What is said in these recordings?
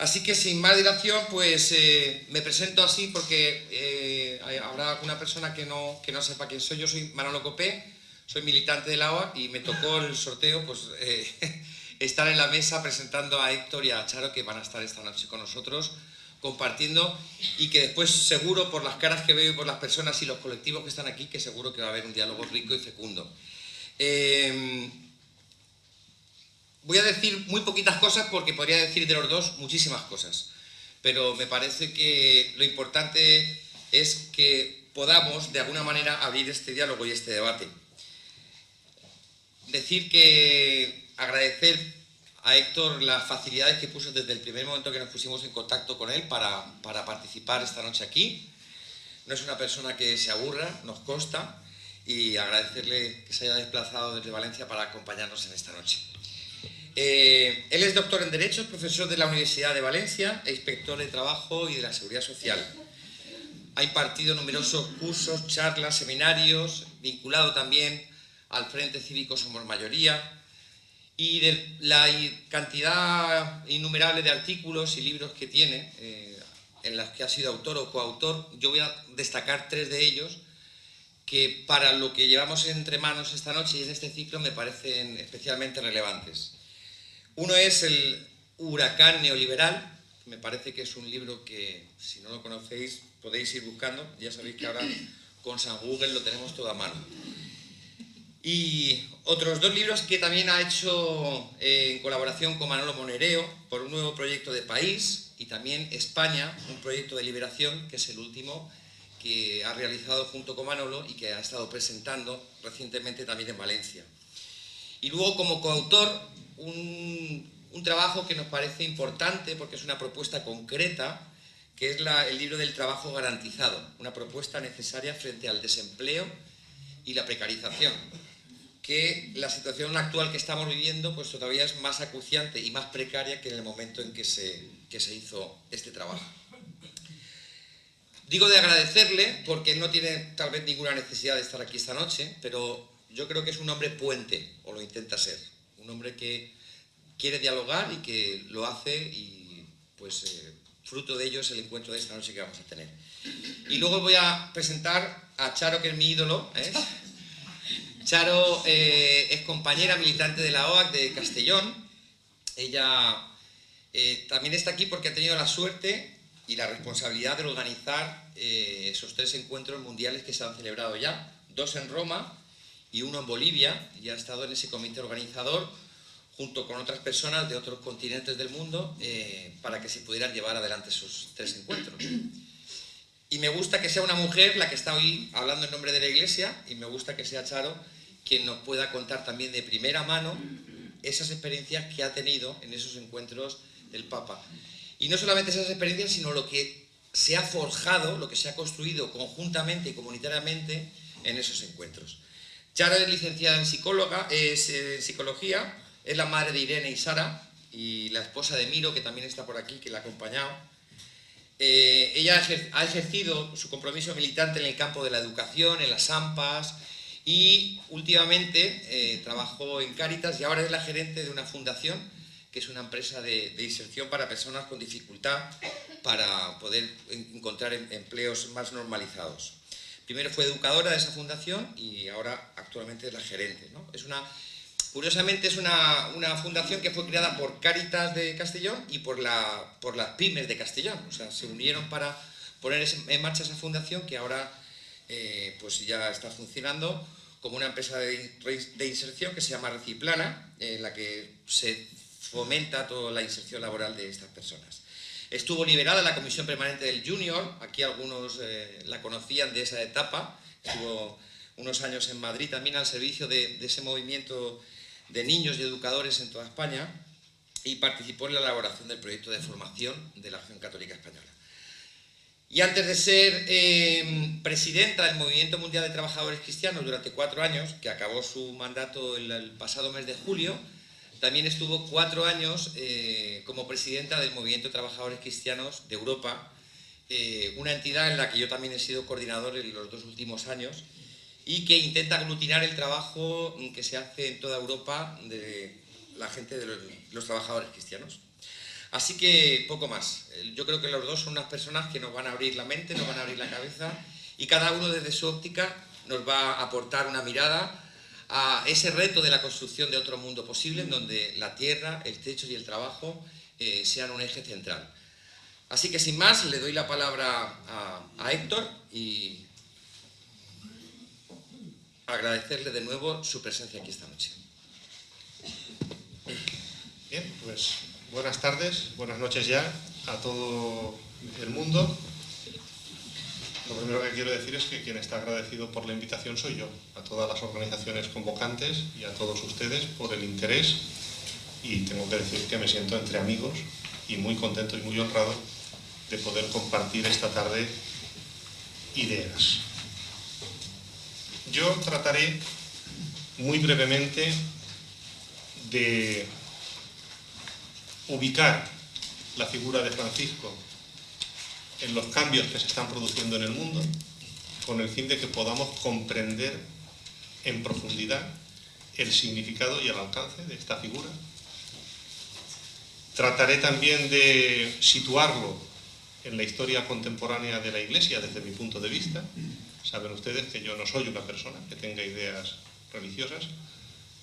Así que sin más dilación, pues me presento así porque habrá alguna persona que no sepa quién soy. Yo soy Manolo Copé, soy militante de la OAC y me tocó el sorteo pues, estar en la mesa presentando a Héctor y a Charo, que van a estar esta noche con nosotros compartiendo, y que después seguro por las caras que veo y por las personas y los colectivos que están aquí, que seguro que va a haber un diálogo rico y fecundo. Voy a decir muy poquitas cosas porque podría decir de los dos muchísimas cosas, pero me parece que lo importante es que podamos de alguna manera abrir este diálogo y este debate. Decir que agradecer a Héctor las facilidades que puso desde el primer momento que nos pusimos en contacto con él para participar esta noche aquí. No es una persona que se aburra, nos consta, y agradecerle que se haya desplazado desde Valencia para acompañarnos en esta noche. Él es doctor en Derecho, profesor de la Universidad de Valencia e inspector de Trabajo y de la Seguridad Social. Ha impartido numerosos cursos, charlas, seminarios, vinculado también al Frente Cívico Somos Mayoría, y de la cantidad innumerable de artículos y libros que tiene, en los que ha sido autor o coautor. Yo voy a destacar 3 de ellos, que para lo que llevamos entre manos esta noche y en este ciclo me parecen especialmente relevantes. Uno es El huracán neoliberal, que me parece que es un libro que, si no lo conocéis, podéis ir buscando. Ya sabéis que ahora con San Google lo tenemos todo a mano. Y otros 2 libros que también ha hecho en colaboración con Manolo Monereo, por un nuevo proyecto de país, y también España, un proyecto de liberación, que es el último que ha realizado junto con Manolo y que ha estado presentando recientemente también en Valencia. Y luego, como coautor, un trabajo que nos parece importante porque es una propuesta concreta, que es el libro del trabajo garantizado, una propuesta necesaria frente al desempleo y la precarización, que la situación actual que estamos viviendo pues todavía es más acuciante y más precaria que en el momento en que se hizo este trabajo. Digo de agradecerle porque no tiene tal vez ninguna necesidad de estar aquí esta noche, pero yo creo que es un hombre puente, o lo intenta ser, un hombre que quiere dialogar y que lo hace, y pues fruto de ello es el encuentro de esta noche que vamos a tener. Y luego voy a presentar a Charo, que es mi ídolo, Charo es compañera militante de la OAC de Castellón. Ella también está aquí porque ha tenido la suerte y la responsabilidad de organizar esos 3 encuentros mundiales que se han celebrado ya, 2 en Roma y 1 en Bolivia, y ha estado en ese comité organizador junto con otras personas de otros continentes del mundo para que se pudieran llevar adelante esos 3 encuentros. Y me gusta que sea una mujer la que está hoy hablando en nombre de la Iglesia, y me gusta que sea Charo quien nos pueda contar también de primera mano esas experiencias que ha tenido en esos encuentros del Papa. Y no solamente esas experiencias, sino lo que se ha forjado, lo que se ha construido conjuntamente y comunitariamente en esos encuentros. Charo es licenciada en psicología, es la madre de Irene y Sara, y la esposa de Miro, que también está por aquí, que la ha acompañado. Ella ha ejercido su compromiso militante en el campo de la educación, en las AMPAs, y últimamente trabajó en Cáritas y ahora es la gerente de una fundación que es una empresa de inserción para personas con dificultad para poder encontrar empleos más normalizados. Primero fue educadora de esa fundación y ahora actualmente es la gerente, ¿no? Curiosamente es una fundación que fue creada por Cáritas de Castellón y por las pymes de Castellón. O sea, se unieron para poner en marcha esa fundación, que ahora pues ya está funcionando como una empresa de inserción que se llama Reciplana, en la que se fomenta toda la inserción laboral de estas personas. Estuvo liberada en la Comisión Permanente del Junior, aquí algunos la conocían de esa etapa, estuvo unos años en Madrid también al servicio de ese movimiento de niños y educadores en toda España, y participó en la elaboración del proyecto de formación de la Acción Católica Española. Y antes de ser presidenta del Movimiento Mundial de Trabajadores Cristianos durante 4 años, que acabó su mandato el pasado mes de julio, también estuvo 4 años como presidenta del Movimiento de Trabajadores Cristianos de Europa, una entidad en la que yo también he sido coordinador en los 2 últimos años, y que intenta aglutinar el trabajo que se hace en toda Europa de la gente de los trabajadores cristianos. Así que poco más. Yo creo que los dos son unas personas que nos van a abrir la mente, nos van a abrir la cabeza, y cada uno desde su óptica nos va a aportar una mirada a ese reto de la construcción de otro mundo posible, en donde la tierra, el techo y el trabajo sean un eje central. Así que sin más, le doy la palabra a Héctor y agradecerle de nuevo su presencia aquí esta noche. Bien, pues buenas tardes, buenas noches ya a todo el mundo. Lo primero que quiero decir es que quien está agradecido por la invitación soy yo, a todas las organizaciones convocantes y a todos ustedes por el interés, y tengo que decir que me siento entre amigos y muy contento y muy honrado de poder compartir esta tarde ideas. Yo trataré muy brevemente de ubicar la figura de Francisco en los cambios que se están produciendo en el mundo, con el fin de que podamos comprender en profundidad el significado y el alcance de esta figura. Trataré también de situarlo en la historia contemporánea de la Iglesia desde mi punto de vista. Saben ustedes que yo no soy una persona que tenga ideas religiosas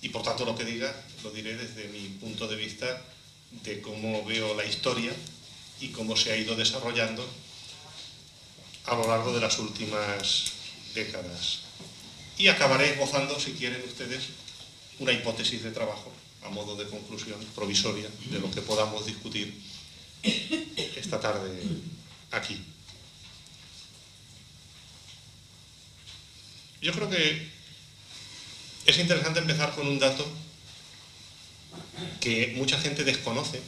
y por tanto lo que diga lo diré desde mi punto de vista de cómo veo la historia y cómo se ha ido desarrollando a lo largo de las últimas décadas. Y acabaré gozando, si quieren ustedes, una hipótesis de trabajo a modo de conclusión provisoria de lo que podamos discutir esta tarde aquí. Yo creo que es interesante empezar con un dato que mucha gente desconoce,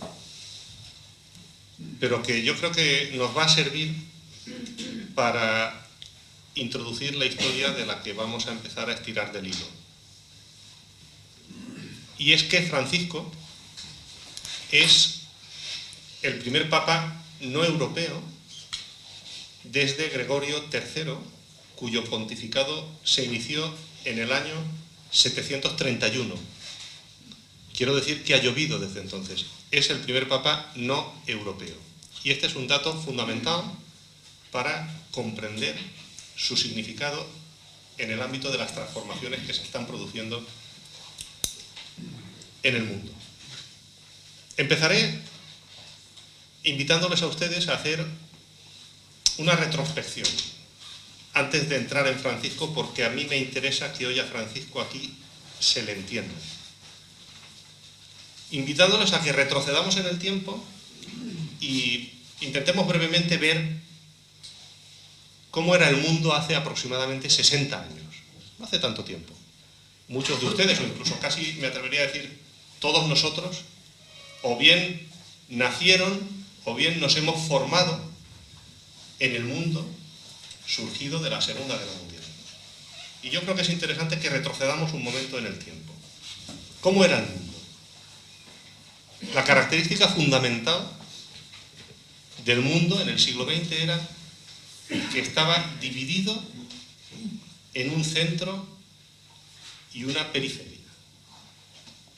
pero que yo creo que nos va a servir para introducir la historia de la que vamos a empezar a estirar del hilo. Y es que Francisco es el primer papa no europeo desde Gregorio III, cuyo pontificado se inició en el año 731. Quiero decir que ha llovido desde entonces. Es el primer papa no europeo. Y este es un dato fundamental para comprender su significado en el ámbito de las transformaciones que se están produciendo en el mundo. Empezaré invitándoles a ustedes a hacer una retrospección antes de entrar en Francisco, porque a mí me interesa que hoy a Francisco aquí se le entienda. Invitándoles a que retrocedamos en el tiempo y intentemos brevemente ver cómo era el mundo hace aproximadamente 60 años. No hace tanto tiempo. Muchos de ustedes, o incluso casi me atrevería a decir todos nosotros, o bien nacieron o bien nos hemos formado en el mundo surgido de la Segunda Guerra Mundial. Y yo creo que es interesante que retrocedamos un momento en el tiempo. ¿Cómo era el mundo? La característica fundamental del mundo en el siglo XX era que estaba dividido en un centro y una periferia.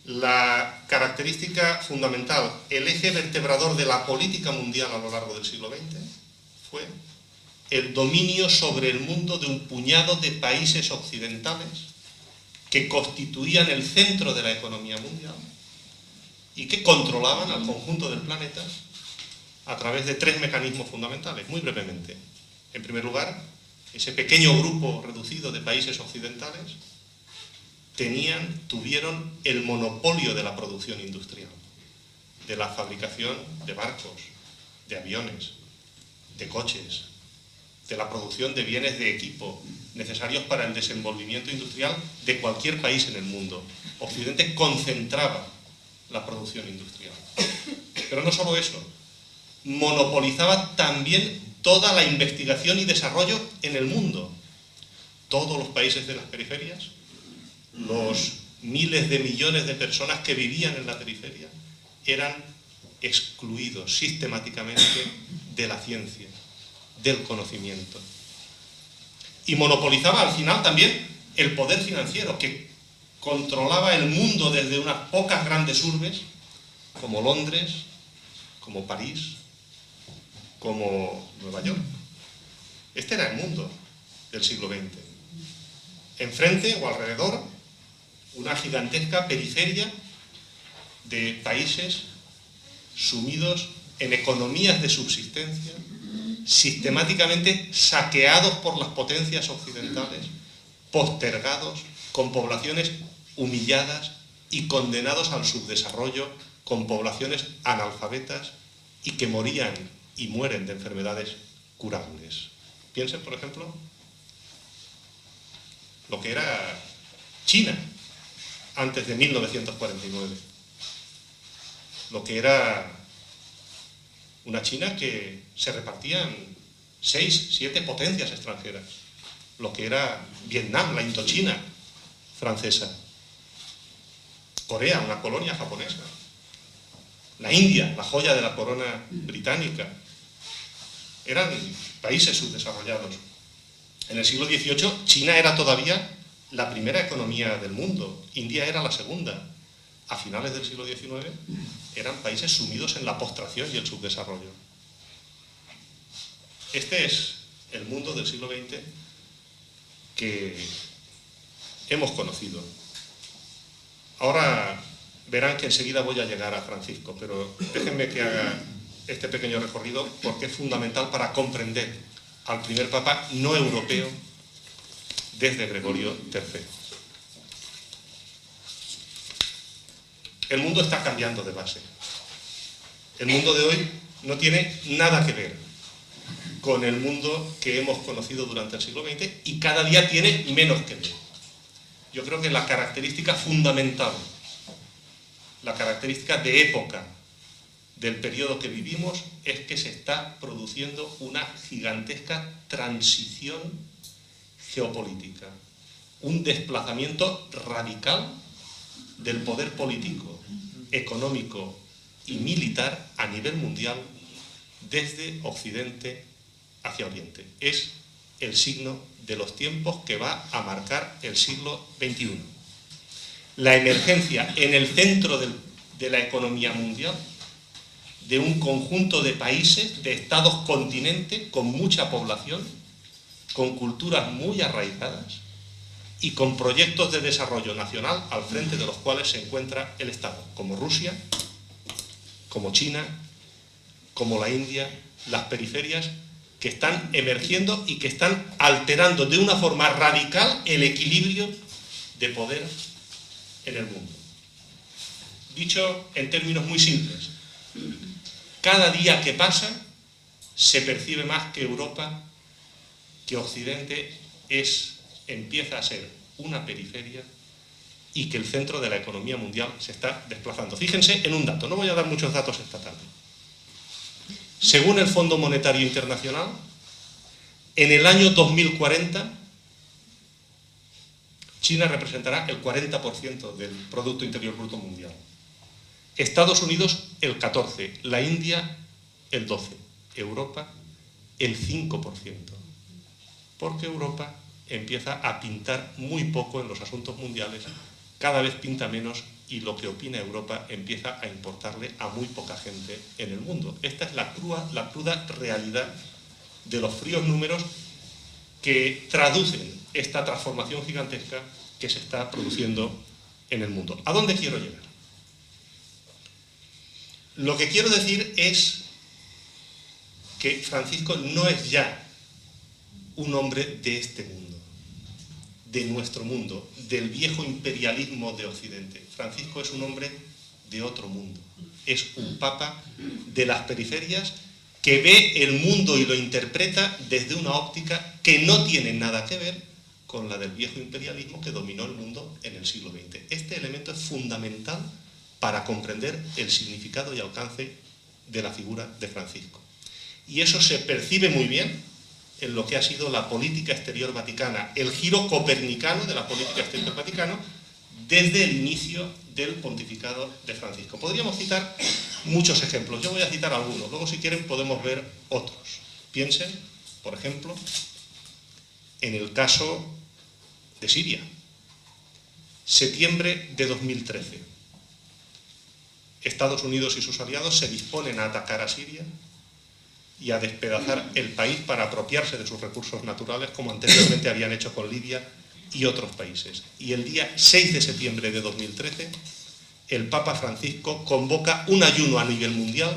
La característica fundamental, el eje vertebrador de la política mundial a lo largo del siglo XX fue el dominio sobre el mundo de un puñado de países occidentales que constituían el centro de la economía mundial y que controlaban al conjunto del planeta a través de tres mecanismos fundamentales, muy brevemente. En primer lugar, ese pequeño grupo reducido de países occidentales tuvieron el monopolio de la producción industrial, de la fabricación de barcos, de aviones, de coches, de la producción de bienes de equipo necesarios para el desenvolvimiento industrial de cualquier país en el mundo. Occidente concentraba la producción industrial. Pero no solo eso, monopolizaba también toda la investigación y desarrollo en el mundo. Todos los países de las periferias, los miles de millones de personas que vivían en la periferia, eran excluidos sistemáticamente de la ciencia, del conocimiento. Y monopolizaba al final también el poder financiero, que controlaba el mundo desde unas pocas grandes urbes, como Londres, como París, como Nueva York. Este era el mundo del siglo XX. Enfrente o alrededor, una gigantesca periferia de países sumidos en economías de subsistencia, sistemáticamente saqueados por las potencias occidentales, postergados, con poblaciones humilladas y condenados al subdesarrollo, con poblaciones analfabetas y que morían y mueren de enfermedades curables. Piensen, por ejemplo, lo que era China antes de 1949. Lo que era una China que se repartían 6, 7 potencias extranjeras. Lo que era Vietnam, la Indochina francesa. Corea, una colonia japonesa. La India, la joya de la corona británica. Eran países subdesarrollados. En el siglo XVIII, China era todavía la primera economía del mundo. India era la segunda. A finales del siglo XIX, eran países sumidos en la postración y el subdesarrollo. Este es el mundo del siglo XX que hemos conocido. Ahora verán que enseguida voy a llegar a Francisco, pero déjenme que haga este pequeño recorrido porque es fundamental para comprender al primer papa no europeo desde Gregorio III. El mundo está cambiando de base. El mundo de hoy no tiene nada que ver con el mundo que hemos conocido durante el siglo XX y cada día tiene menos que ver. Yo creo que la característica fundamental, la característica de época del periodo que vivimos es que se está produciendo una gigantesca transición geopolítica, un desplazamiento radical del poder político, económico y militar a nivel mundial desde Occidente hacia Oriente. Es el signo de los tiempos que va a marcar el siglo XXI. La emergencia en el centro de la economía mundial de un conjunto de países, de estados-continente con mucha población, con culturas muy arraigadas y con proyectos de desarrollo nacional al frente de los cuales se encuentra el Estado, como Rusia, como China, como la India, las periferias que están emergiendo y que están alterando de una forma radical el equilibrio de poder en el mundo. Dicho en términos muy simples, cada día que pasa se percibe más que Europa, que Occidente empieza a ser una periferia y que el centro de la economía mundial se está desplazando. Fíjense en un dato, no voy a dar muchos datos esta tarde. Según el Fondo Monetario Internacional, en el año 2040, China representará el 40% del Producto Interior Bruto mundial. Estados Unidos el 14%, la India el 12%, Europa el 5%. Porque Europa empieza a pintar muy poco en los asuntos mundiales, cada vez pinta menos y lo que opina Europa empieza a importarle a muy poca gente en el mundo. Esta es la cruda realidad de los fríos números que traducen esta transformación gigantesca que se está produciendo en el mundo. ¿A dónde quiero llegar? Lo que quiero decir es que Francisco no es ya un hombre de este mundo, de nuestro mundo, del viejo imperialismo de Occidente. Francisco es un hombre de otro mundo. Es un papa de las periferias que ve el mundo y lo interpreta desde una óptica que no tiene nada que ver con la del viejo imperialismo que dominó el mundo en el siglo XX. Este elemento es fundamental para comprender el significado y alcance de la figura de Francisco. Y eso se percibe muy bien en lo que ha sido la política exterior vaticana, el giro copernicano de la política exterior vaticana desde el inicio del pontificado de Francisco. Podríamos citar muchos ejemplos, yo voy a citar algunos, luego si quieren podemos ver otros. Piensen, por ejemplo, en el caso de Siria, septiembre de 2013. Estados Unidos y sus aliados se disponen a atacar a Siria y a despedazar el país para apropiarse de sus recursos naturales, como anteriormente habían hecho con Libia y otros países. Y el día 6 de septiembre de 2013, el Papa Francisco convoca un ayuno a nivel mundial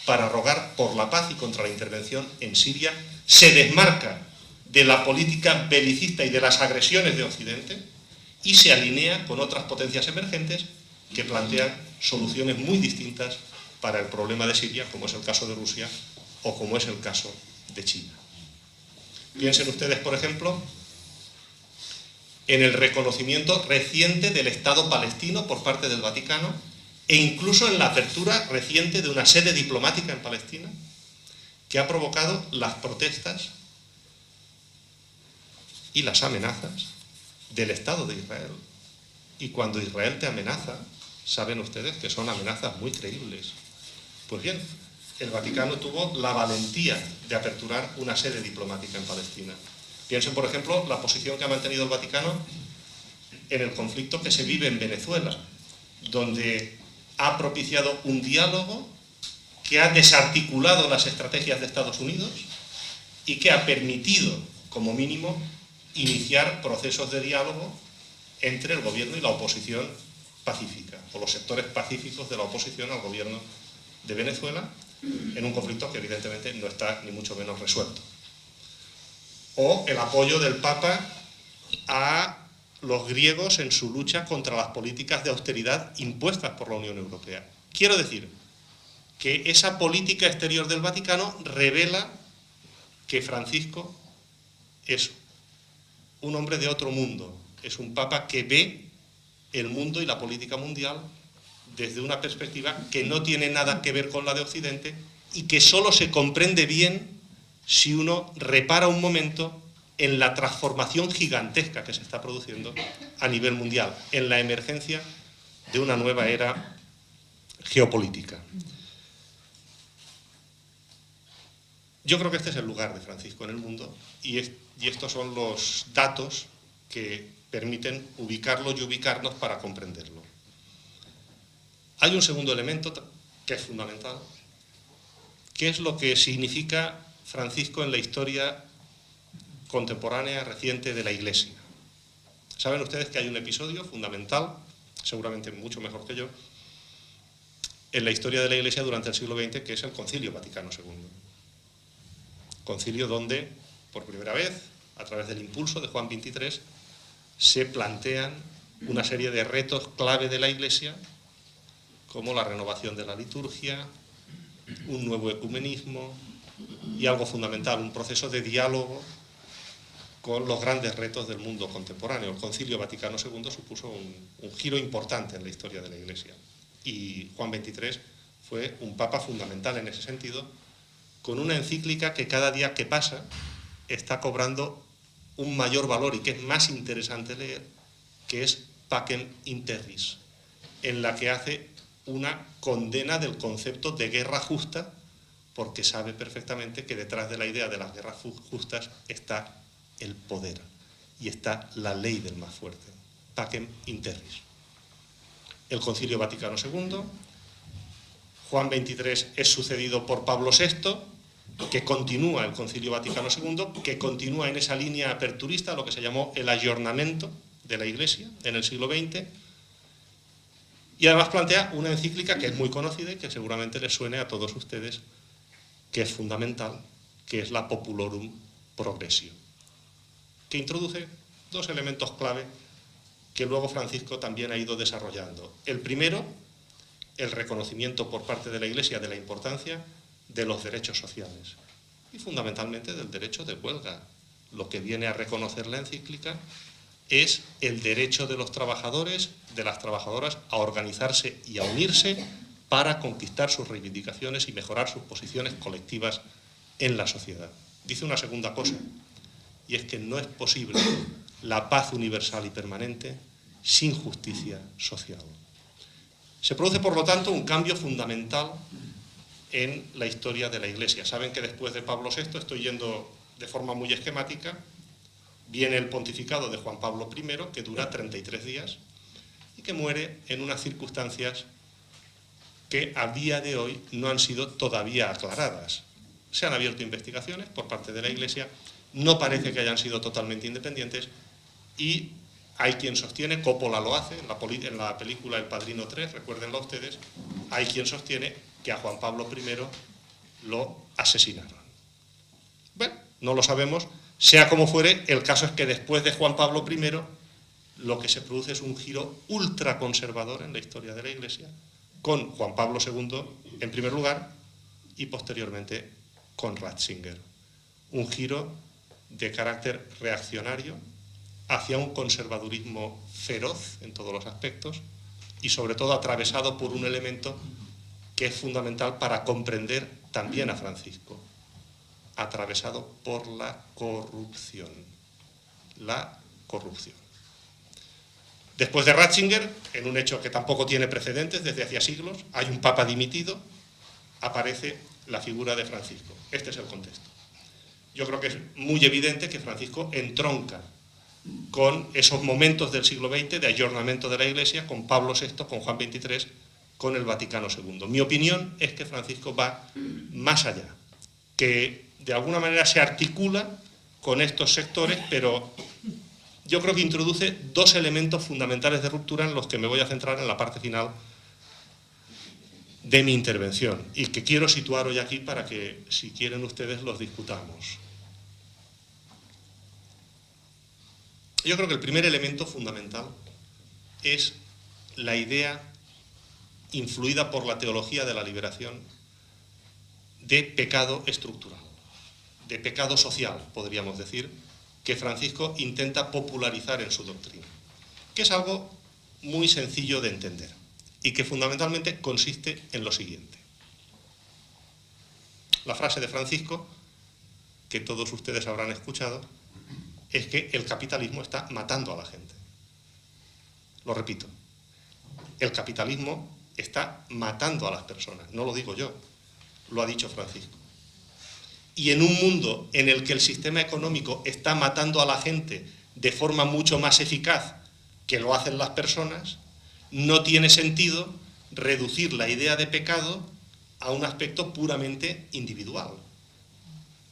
para rogar por la paz y contra la intervención en Siria. Se desmarca de la política belicista y de las agresiones de Occidente y se alinea con otras potencias emergentes que plantean soluciones muy distintas para el problema de Siria, como es el caso de Rusia o como es el caso de China. Piensen ustedes, por ejemplo, en el reconocimiento reciente del Estado palestino por parte del Vaticano e incluso en la apertura reciente de una sede diplomática en Palestina que ha provocado las protestas y las amenazas del Estado de Israel. Y cuando Israel te amenaza, saben ustedes que son amenazas muy creíbles. Pues bien, el Vaticano tuvo la valentía de aperturar una sede diplomática en Palestina. Piensen, por ejemplo, la posición que ha mantenido el Vaticano en el conflicto que se vive en Venezuela, donde ha propiciado un diálogo que ha desarticulado las estrategias de Estados Unidos y que ha permitido, como mínimo, iniciar procesos de diálogo entre el gobierno y la oposición pacífica, o los sectores pacíficos de la oposición al gobierno de Venezuela, en un conflicto que evidentemente no está ni mucho menos resuelto. O el apoyo del Papa a los griegos en su lucha contra las políticas de austeridad impuestas por la Unión Europea. Quiero decir que esa política exterior del Vaticano revela que Francisco es un hombre de otro mundo, es un Papa que ve el mundo y la política mundial desde una perspectiva que no tiene nada que ver con la de Occidente y que solo se comprende bien si uno repara un momento en la transformación gigantesca que se está produciendo a nivel mundial, en la emergencia de una nueva era geopolítica. Yo creo que este es el lugar de Francisco en el mundo y estos son los datos que permiten ubicarlo y ubicarnos para comprenderlo. Hay un segundo elemento que es fundamental, que es lo que significa Francisco en la historia contemporánea reciente de la Iglesia. Saben ustedes que hay un episodio fundamental, seguramente mucho mejor que yo, en la historia de la Iglesia durante el siglo XX, que es el Concilio Vaticano II. Concilio donde, por primera vez, a través del impulso de Juan XXIII, se plantean una serie de retos clave de la Iglesia, como la renovación de la liturgia, un nuevo ecumenismo y algo fundamental, un proceso de diálogo con los grandes retos del mundo contemporáneo. El Concilio Vaticano II supuso un giro importante en la historia de la Iglesia y Juan XXIII fue un papa fundamental en ese sentido, con una encíclica que cada día que pasa está cobrando un mayor valor y que es más interesante leer, que es Pacem in Terris, en la que hace una condena del concepto de guerra justa, porque sabe perfectamente que detrás de la idea de las guerras justas está el poder y está la ley del más fuerte. Pacem in Terris. El Concilio Vaticano II, Juan XXIII es sucedido por Pablo VI, que continúa el Concilio Vaticano II, que continúa en esa línea aperturista, lo que se llamó el ayornamiento de la Iglesia en el siglo XX, y además plantea una encíclica que es muy conocida y que seguramente les suene a todos ustedes, que es fundamental, que es la Populorum Progressio, que introduce dos elementos clave que luego Francisco también ha ido desarrollando. El primero, el reconocimiento por parte de la Iglesia de la importancia de los derechos sociales y fundamentalmente del derecho de huelga. Lo que viene a reconocer la encíclica es el derecho de los trabajadores, de las trabajadoras, a organizarse y a unirse para conquistar sus reivindicaciones y mejorar sus posiciones colectivas en la sociedad. Dice una segunda cosa, y es que no es posible la paz universal y permanente sin justicia social. Se produce, por lo tanto, un cambio fundamental en la historia de la Iglesia. Saben que después de Pablo VI, estoy yendo de forma muy esquemática, viene el pontificado de Juan Pablo I, que dura 33 días y que muere en unas circunstancias que a día de hoy no han sido todavía aclaradas. Se han abierto investigaciones por parte de la Iglesia, no parece que hayan sido totalmente independientes, y hay quien sostiene, Coppola lo hace, en la película El Padrino 3, recuérdenlo ustedes, hay quien sostiene que a Juan Pablo I lo asesinaron. Bueno, no lo sabemos, sea como fuere, el caso es que después de Juan Pablo I, lo que se produce es un giro ultraconservador en la historia de la Iglesia, con Juan Pablo II en primer lugar y posteriormente con Ratzinger. Un giro de carácter reaccionario hacia un conservadurismo feroz en todos los aspectos y sobre todo atravesado por un elemento que es fundamental para comprender también a Francisco, atravesado por la corrupción. La corrupción. Después de Ratzinger, en un hecho que tampoco tiene precedentes desde hacía siglos, hay un papa dimitido, aparece la figura de Francisco. Este es el contexto. Yo creo que es muy evidente que Francisco entronca con esos momentos del siglo XX de ayornamiento de la Iglesia, con Pablo VI, con Juan XXIII, con el Vaticano II. Mi opinión es que Francisco va más allá, que de alguna manera se articula con estos sectores, pero yo creo que introduce dos elementos fundamentales de ruptura en los que me voy a centrar en la parte final de mi intervención y que quiero situar hoy aquí para que, si quieren ustedes, los discutamos. Yo creo que el primer elemento fundamental es la idea influida por la teología de la liberación de pecado estructural, de pecado social, podríamos decir, que Francisco intenta popularizar en su doctrina, que es algo muy sencillo de entender y que fundamentalmente consiste en lo siguiente. La frase de Francisco, que todos ustedes habrán escuchado, es que el capitalismo está matando a la gente. Lo repito, el capitalismo está matando a las personas, no lo digo yo, lo ha dicho Francisco. Y en un mundo en el que el sistema económico está matando a la gente de forma mucho más eficaz que lo hacen las personas, no tiene sentido reducir la idea de pecado a un aspecto puramente individual.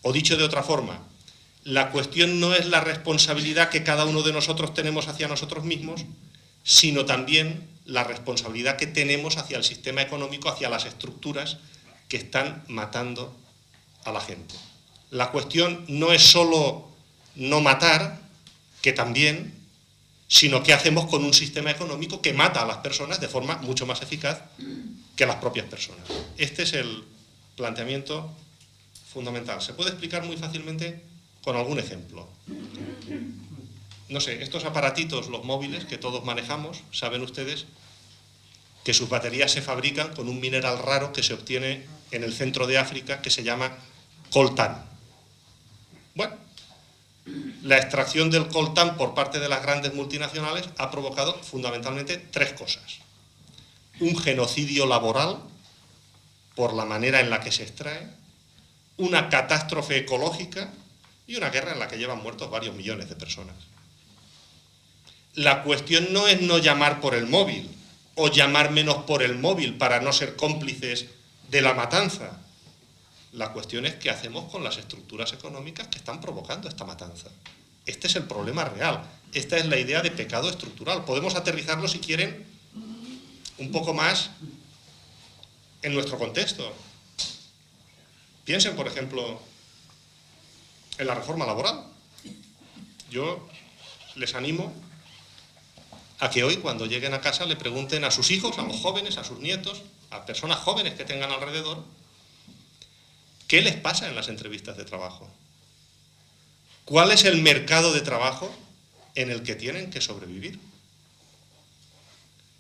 O dicho de otra forma, la cuestión no es la responsabilidad que cada uno de nosotros tenemos hacia nosotros mismos, sino también la responsabilidad que tenemos hacia el sistema económico, hacia las estructuras que están matando a la gente. La cuestión no es solo no matar, que también, sino qué hacemos con un sistema económico que mata a las personas de forma mucho más eficaz que las propias personas. Este es el planteamiento fundamental. Se puede explicar muy fácilmente con algún ejemplo. No sé, estos aparatitos, los móviles que todos manejamos, saben ustedes que sus baterías se fabrican con un mineral raro que se obtiene en el centro de África que se llama coltán. Bueno, la extracción del coltán por parte de las grandes multinacionales ha provocado fundamentalmente tres cosas. Un genocidio laboral por la manera en la que se extrae, una catástrofe ecológica y una guerra en la que llevan muertos varios millones de personas. La cuestión no es no llamar por el móvil o llamar menos por el móvil para no ser cómplices de la matanza. La cuestión es qué hacemos con las estructuras económicas que están provocando esta matanza. Este es el problema real. Esta es la idea de pecado estructural. Podemos aterrizarlo, si quieren, un poco más en nuestro contexto. Piensen, por ejemplo, en la reforma laboral. Yo les animo a que hoy, cuando lleguen a casa, le pregunten a sus hijos, a los jóvenes, a sus nietos, a personas jóvenes que tengan alrededor, ¿qué les pasa en las entrevistas de trabajo? ¿Cuál es el mercado de trabajo en el que tienen que sobrevivir?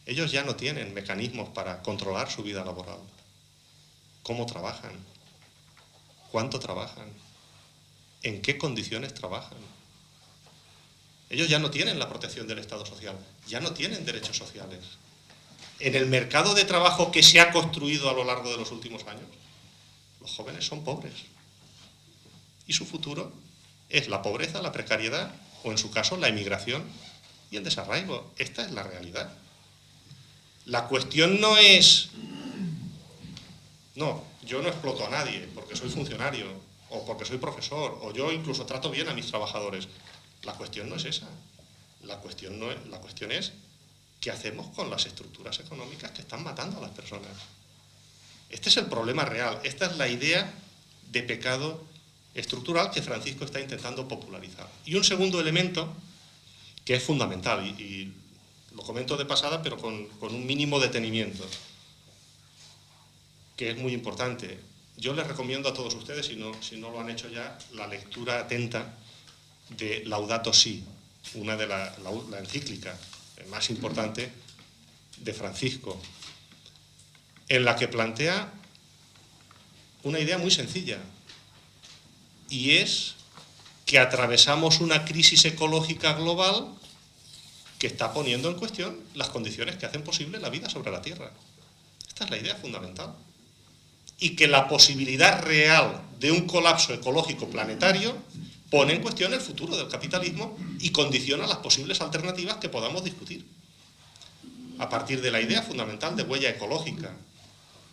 Ellos ya no tienen mecanismos para controlar su vida laboral. ¿Cómo trabajan? ¿Cuánto trabajan? ¿En qué condiciones trabajan? Ellos ya no tienen la protección del Estado social, ya no tienen derechos sociales. En el mercado de trabajo que se ha construido a lo largo de los últimos años, los jóvenes son pobres. Y su futuro es la pobreza, la precariedad, o en su caso la emigración y el desarraigo. Esta es la realidad. La cuestión no es No, yo no exploto a nadie porque soy funcionario o porque soy profesor, o yo incluso trato bien a mis trabajadores. La cuestión no es esa. La cuestión es qué hacemos con las estructuras económicas que están matando a las personas. Este es el problema real. Esta es la idea de pecado estructural que Francisco está intentando popularizar. Y un segundo elemento que es fundamental, y lo comento de pasada, pero con un mínimo detenimiento, que es muy importante. Yo les recomiendo a todos ustedes, si no lo han hecho ya, la lectura atenta de Laudato Si, una de la encíclica más importante de Francisco, en la que plantea una idea muy sencilla, y es que atravesamos una crisis ecológica global que está poniendo en cuestión las condiciones que hacen posible la vida sobre la Tierra. Esta es la idea fundamental. Y que la posibilidad real de un colapso ecológico planetario pone en cuestión el futuro del capitalismo y condiciona las posibles alternativas que podamos discutir. A partir de la idea fundamental de huella ecológica,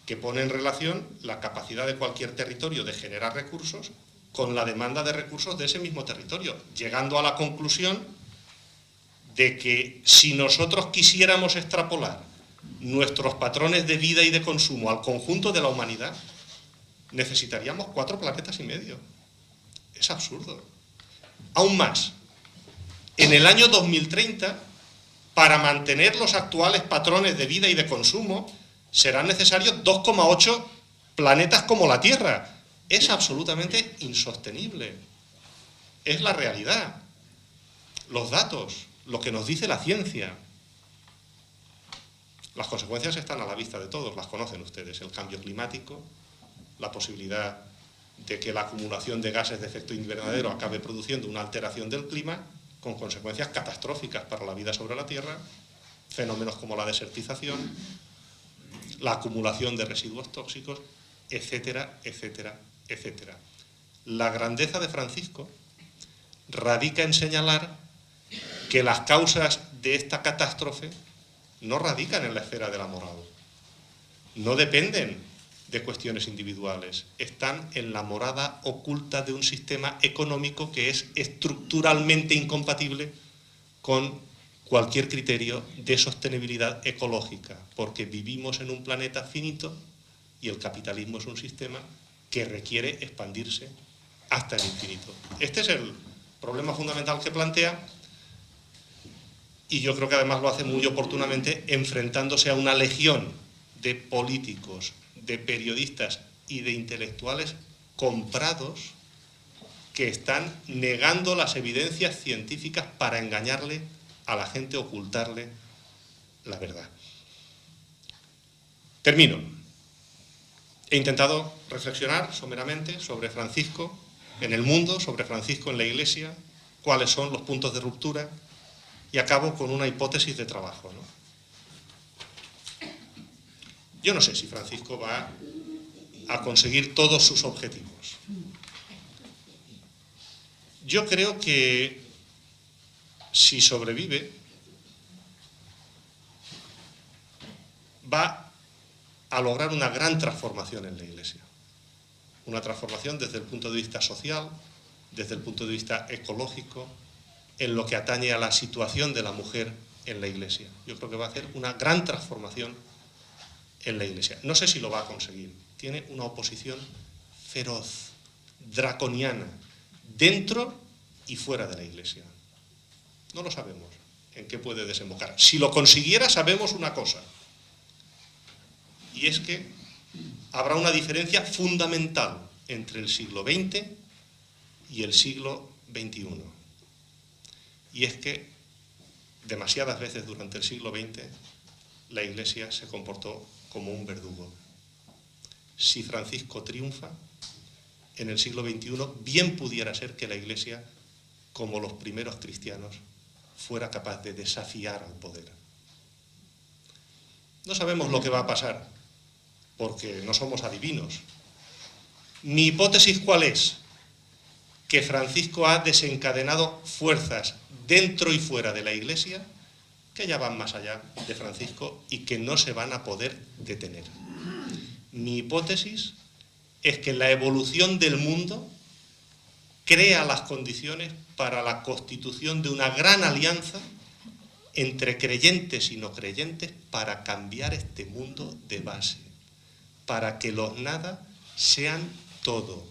que pone en relación la capacidad de cualquier territorio de generar recursos con la demanda de recursos de ese mismo territorio, llegando a la conclusión de que si nosotros quisiéramos extrapolar nuestros patrones de vida y de consumo al conjunto de la humanidad, necesitaríamos 4 planetas y medio. Es absurdo. Aún más, en el año 2030, para mantener los actuales patrones de vida y de consumo, serán necesarios 2,8 planetas como la Tierra. Es absolutamente insostenible. Es la realidad. Los datos, lo que nos dice la ciencia. Las consecuencias están a la vista de todos, las conocen ustedes. El cambio climático, la posibilidad de que la acumulación de gases de efecto invernadero acabe produciendo una alteración del clima con consecuencias catastróficas para la vida sobre la Tierra, fenómenos como la desertización, la acumulación de residuos tóxicos, etcétera, etcétera, etcétera. La grandeza de Francisco radica en señalar que las causas de esta catástrofe no radican en la esfera de la moral, no dependen de cuestiones individuales, están en la morada oculta de un sistema económico que es estructuralmente incompatible con cualquier criterio de sostenibilidad ecológica, porque vivimos en un planeta finito y el capitalismo es un sistema que requiere expandirse hasta el infinito. Este es el problema fundamental que plantea, y yo creo que además lo hace muy oportunamente enfrentándose a una legión de políticos, de periodistas y de intelectuales comprados que están negando las evidencias científicas para engañarle a la gente, ocultarle la verdad. Termino. He intentado reflexionar someramente sobre Francisco en el mundo, sobre Francisco en la Iglesia, cuáles son los puntos de ruptura, y acabo con una hipótesis de trabajo, ¿no? Yo no sé si Francisco va a conseguir todos sus objetivos. Yo creo que si sobrevive, va a lograr una gran transformación en la Iglesia. Una transformación desde el punto de vista social, desde el punto de vista ecológico, en lo que atañe a la situación de la mujer en la Iglesia. Yo creo que va a hacer una gran transformación en la Iglesia. No sé si lo va a conseguir. Tiene una oposición feroz, draconiana, dentro y fuera de la Iglesia. No lo sabemos en qué puede desembocar. Si lo consiguiera, sabemos una cosa, y es que habrá una diferencia fundamental entre el siglo XX y el siglo XXI. Y es que demasiadas veces durante el siglo XX la Iglesia se comportó como un verdugo. Si Francisco triunfa, en el siglo XXI bien pudiera ser que la Iglesia, como los primeros cristianos, fuera capaz de desafiar al poder. No sabemos lo que va a pasar, porque no somos adivinos. Mi hipótesis, ¿cuál es? Que Francisco ha desencadenado fuerzas dentro y fuera de la Iglesia que ya van más allá de Francisco y que no se van a poder detener. Mi hipótesis es que la evolución del mundo crea las condiciones para la constitución de una gran alianza entre creyentes y no creyentes para cambiar este mundo de base, para que los nada sean todo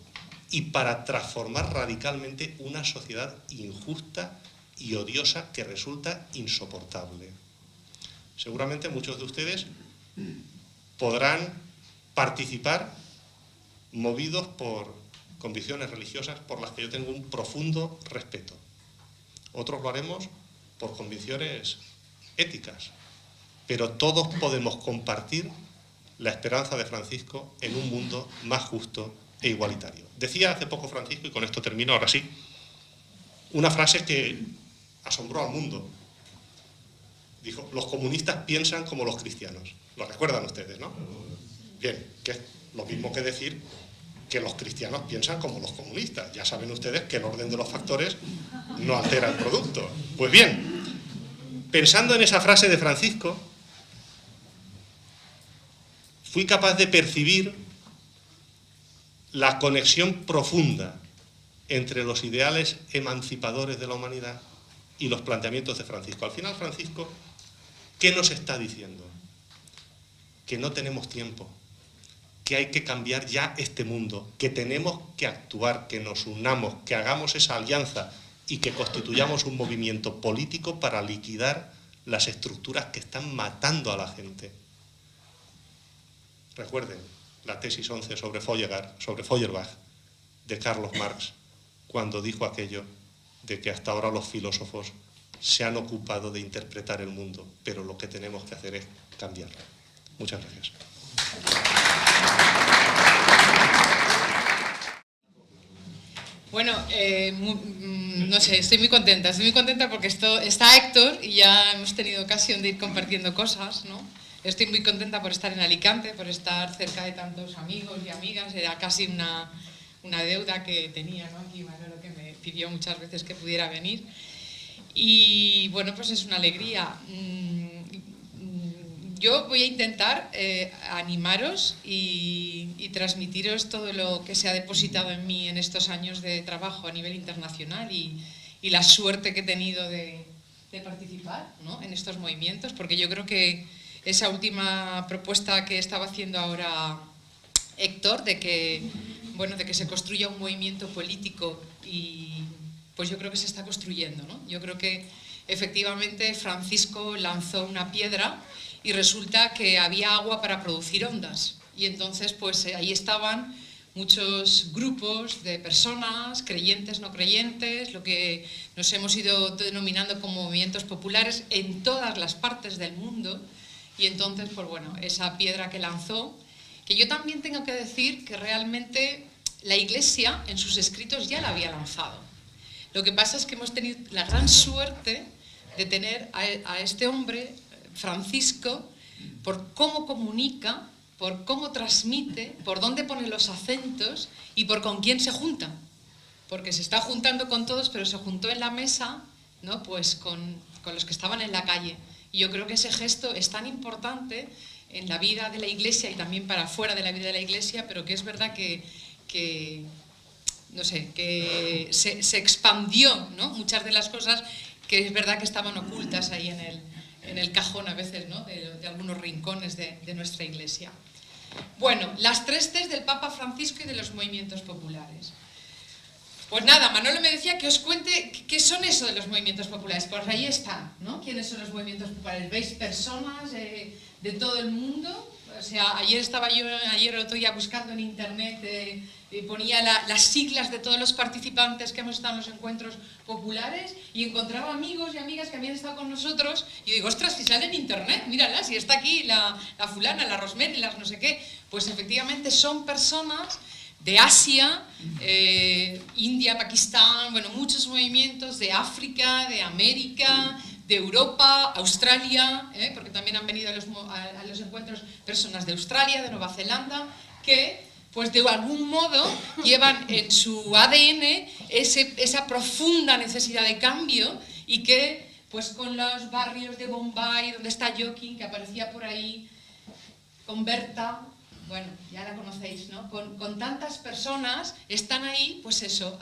y para transformar radicalmente una sociedad injusta y odiosa que resulta insoportable. Seguramente muchos de ustedes podrán participar movidos por convicciones religiosas por las que yo tengo un profundo respeto. Otros lo haremos por convicciones éticas, pero todos podemos compartir la esperanza de Francisco en un mundo más justo e igualitario. Decía hace poco Francisco, y con esto termino ahora sí, una frase que asombró al mundo. Dijo: los comunistas piensan como los cristianos. Lo recuerdan ustedes, ¿no? Bien, que es lo mismo que decir que los cristianos piensan como los comunistas. Ya saben ustedes que el orden de los factores no altera el producto. Pues bien, pensando en esa frase de Francisco, fui capaz de percibir la conexión profunda entre los ideales emancipadores de la humanidad y los planteamientos de Francisco. Al final, Francisco, ¿qué nos está diciendo? Que no tenemos tiempo, que hay que cambiar ya este mundo, que tenemos que actuar, que nos unamos, que hagamos esa alianza y que constituyamos un movimiento político para liquidar las estructuras que están matando a la gente. Recuerden la tesis 11 sobre Feuerbach de Carlos Marx, cuando dijo aquello de que hasta ahora los filósofos se han ocupado de interpretar el mundo, pero lo que tenemos que hacer es cambiarlo. Muchas gracias. Bueno, no sé, estoy muy contenta porque está Héctor y ya hemos tenido ocasión de ir compartiendo cosas, ¿no? Estoy muy contenta por estar en Alicante, por estar cerca de tantos amigos y amigas, era casi una deuda que tenía, ¿no? Aquí Manolo, que me pidió muchas veces que pudiera venir. Y bueno, pues es una alegría. Yo voy a intentar animaros y transmitiros todo lo que se ha depositado en mí en estos años de trabajo a nivel internacional y la suerte que he tenido de participar, ¿no?, en estos movimientos, porque yo creo que esa última propuesta que estaba haciendo ahora Héctor, de que se construya un movimiento político, y pues yo creo que se está construyendo, ¿no? Yo creo que efectivamente Francisco lanzó una piedra y resulta que había agua para producir ondas, y entonces pues ahí estaban muchos grupos de personas, creyentes, no creyentes, lo que nos hemos ido denominando como movimientos populares en todas las partes del mundo. Y entonces, pues bueno, esa piedra que lanzó, que yo también tengo que decir que realmente la Iglesia en sus escritos ya la había lanzado. Lo que pasa es que hemos tenido la gran suerte de tener a este hombre, Francisco, por cómo comunica, por cómo transmite, por dónde pone los acentos y por con quién se junta. Porque se está juntando con todos, pero se juntó en la mesa, ¿no?, pues con los que estaban en la calle. Y yo creo que ese gesto es tan importante en la vida de la Iglesia y también para fuera de la vida de la Iglesia, pero que es verdad que no sé, que se expandió, ¿no?, muchas de las cosas que es verdad que estaban ocultas ahí en el cajón a veces, ¿no?, de algunos rincones de nuestra Iglesia. Bueno, las 3 Cs del Papa Francisco y de los movimientos populares. Pues nada, Manolo me decía que os cuente qué son eso de los movimientos populares. Pues ahí están, ¿no? ¿Quiénes son los movimientos populares? ¿Veis personas de todo el mundo? O sea, ayer el otro día buscando en internet, ponía las siglas de todos los participantes que hemos estado en los encuentros populares y encontraba amigos y amigas que habían estado con nosotros y digo, ostras, si sale en internet, mírala, si está aquí la fulana, la Rosemary, las no sé qué. Pues efectivamente son personas de Asia, India, Pakistán, bueno, muchos movimientos de África, de América, de Europa, Australia, porque también han venido a los encuentros personas de Australia, de Nueva Zelanda, que pues de algún modo llevan en su ADN esa profunda necesidad de cambio y que pues con los barrios de Bombay, donde está Joaquín, que aparecía por ahí, con Berta, bueno, ya la conocéis, ¿no? Con tantas personas están ahí, pues eso,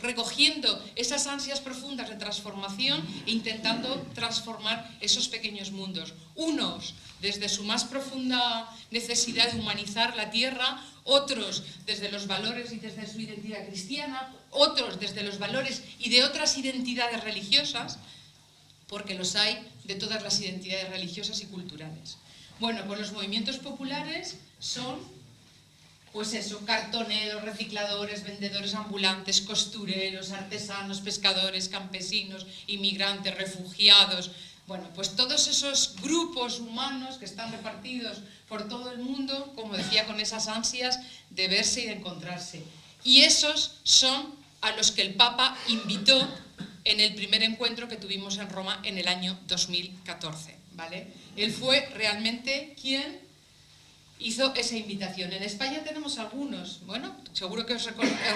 recogiendo esas ansias profundas de transformación e intentando transformar esos pequeños mundos. Unos desde su más profunda necesidad de humanizar la tierra, otros desde los valores y desde su identidad cristiana, otros desde los valores y de otras identidades religiosas, porque los hay de todas las identidades religiosas y culturales. Bueno, pues los movimientos populares son, pues eso, cartoneros, recicladores, vendedores ambulantes, costureros, artesanos, pescadores, campesinos, inmigrantes, refugiados. Bueno, pues todos esos grupos humanos que están repartidos por todo el mundo, como decía, con esas ansias de verse y de encontrarse. Y esos son a los que el Papa invitó en el primer encuentro que tuvimos en Roma en el año 2014, ¿vale? Él fue realmente quien hizo esa invitación. En España tenemos algunos, bueno, seguro que os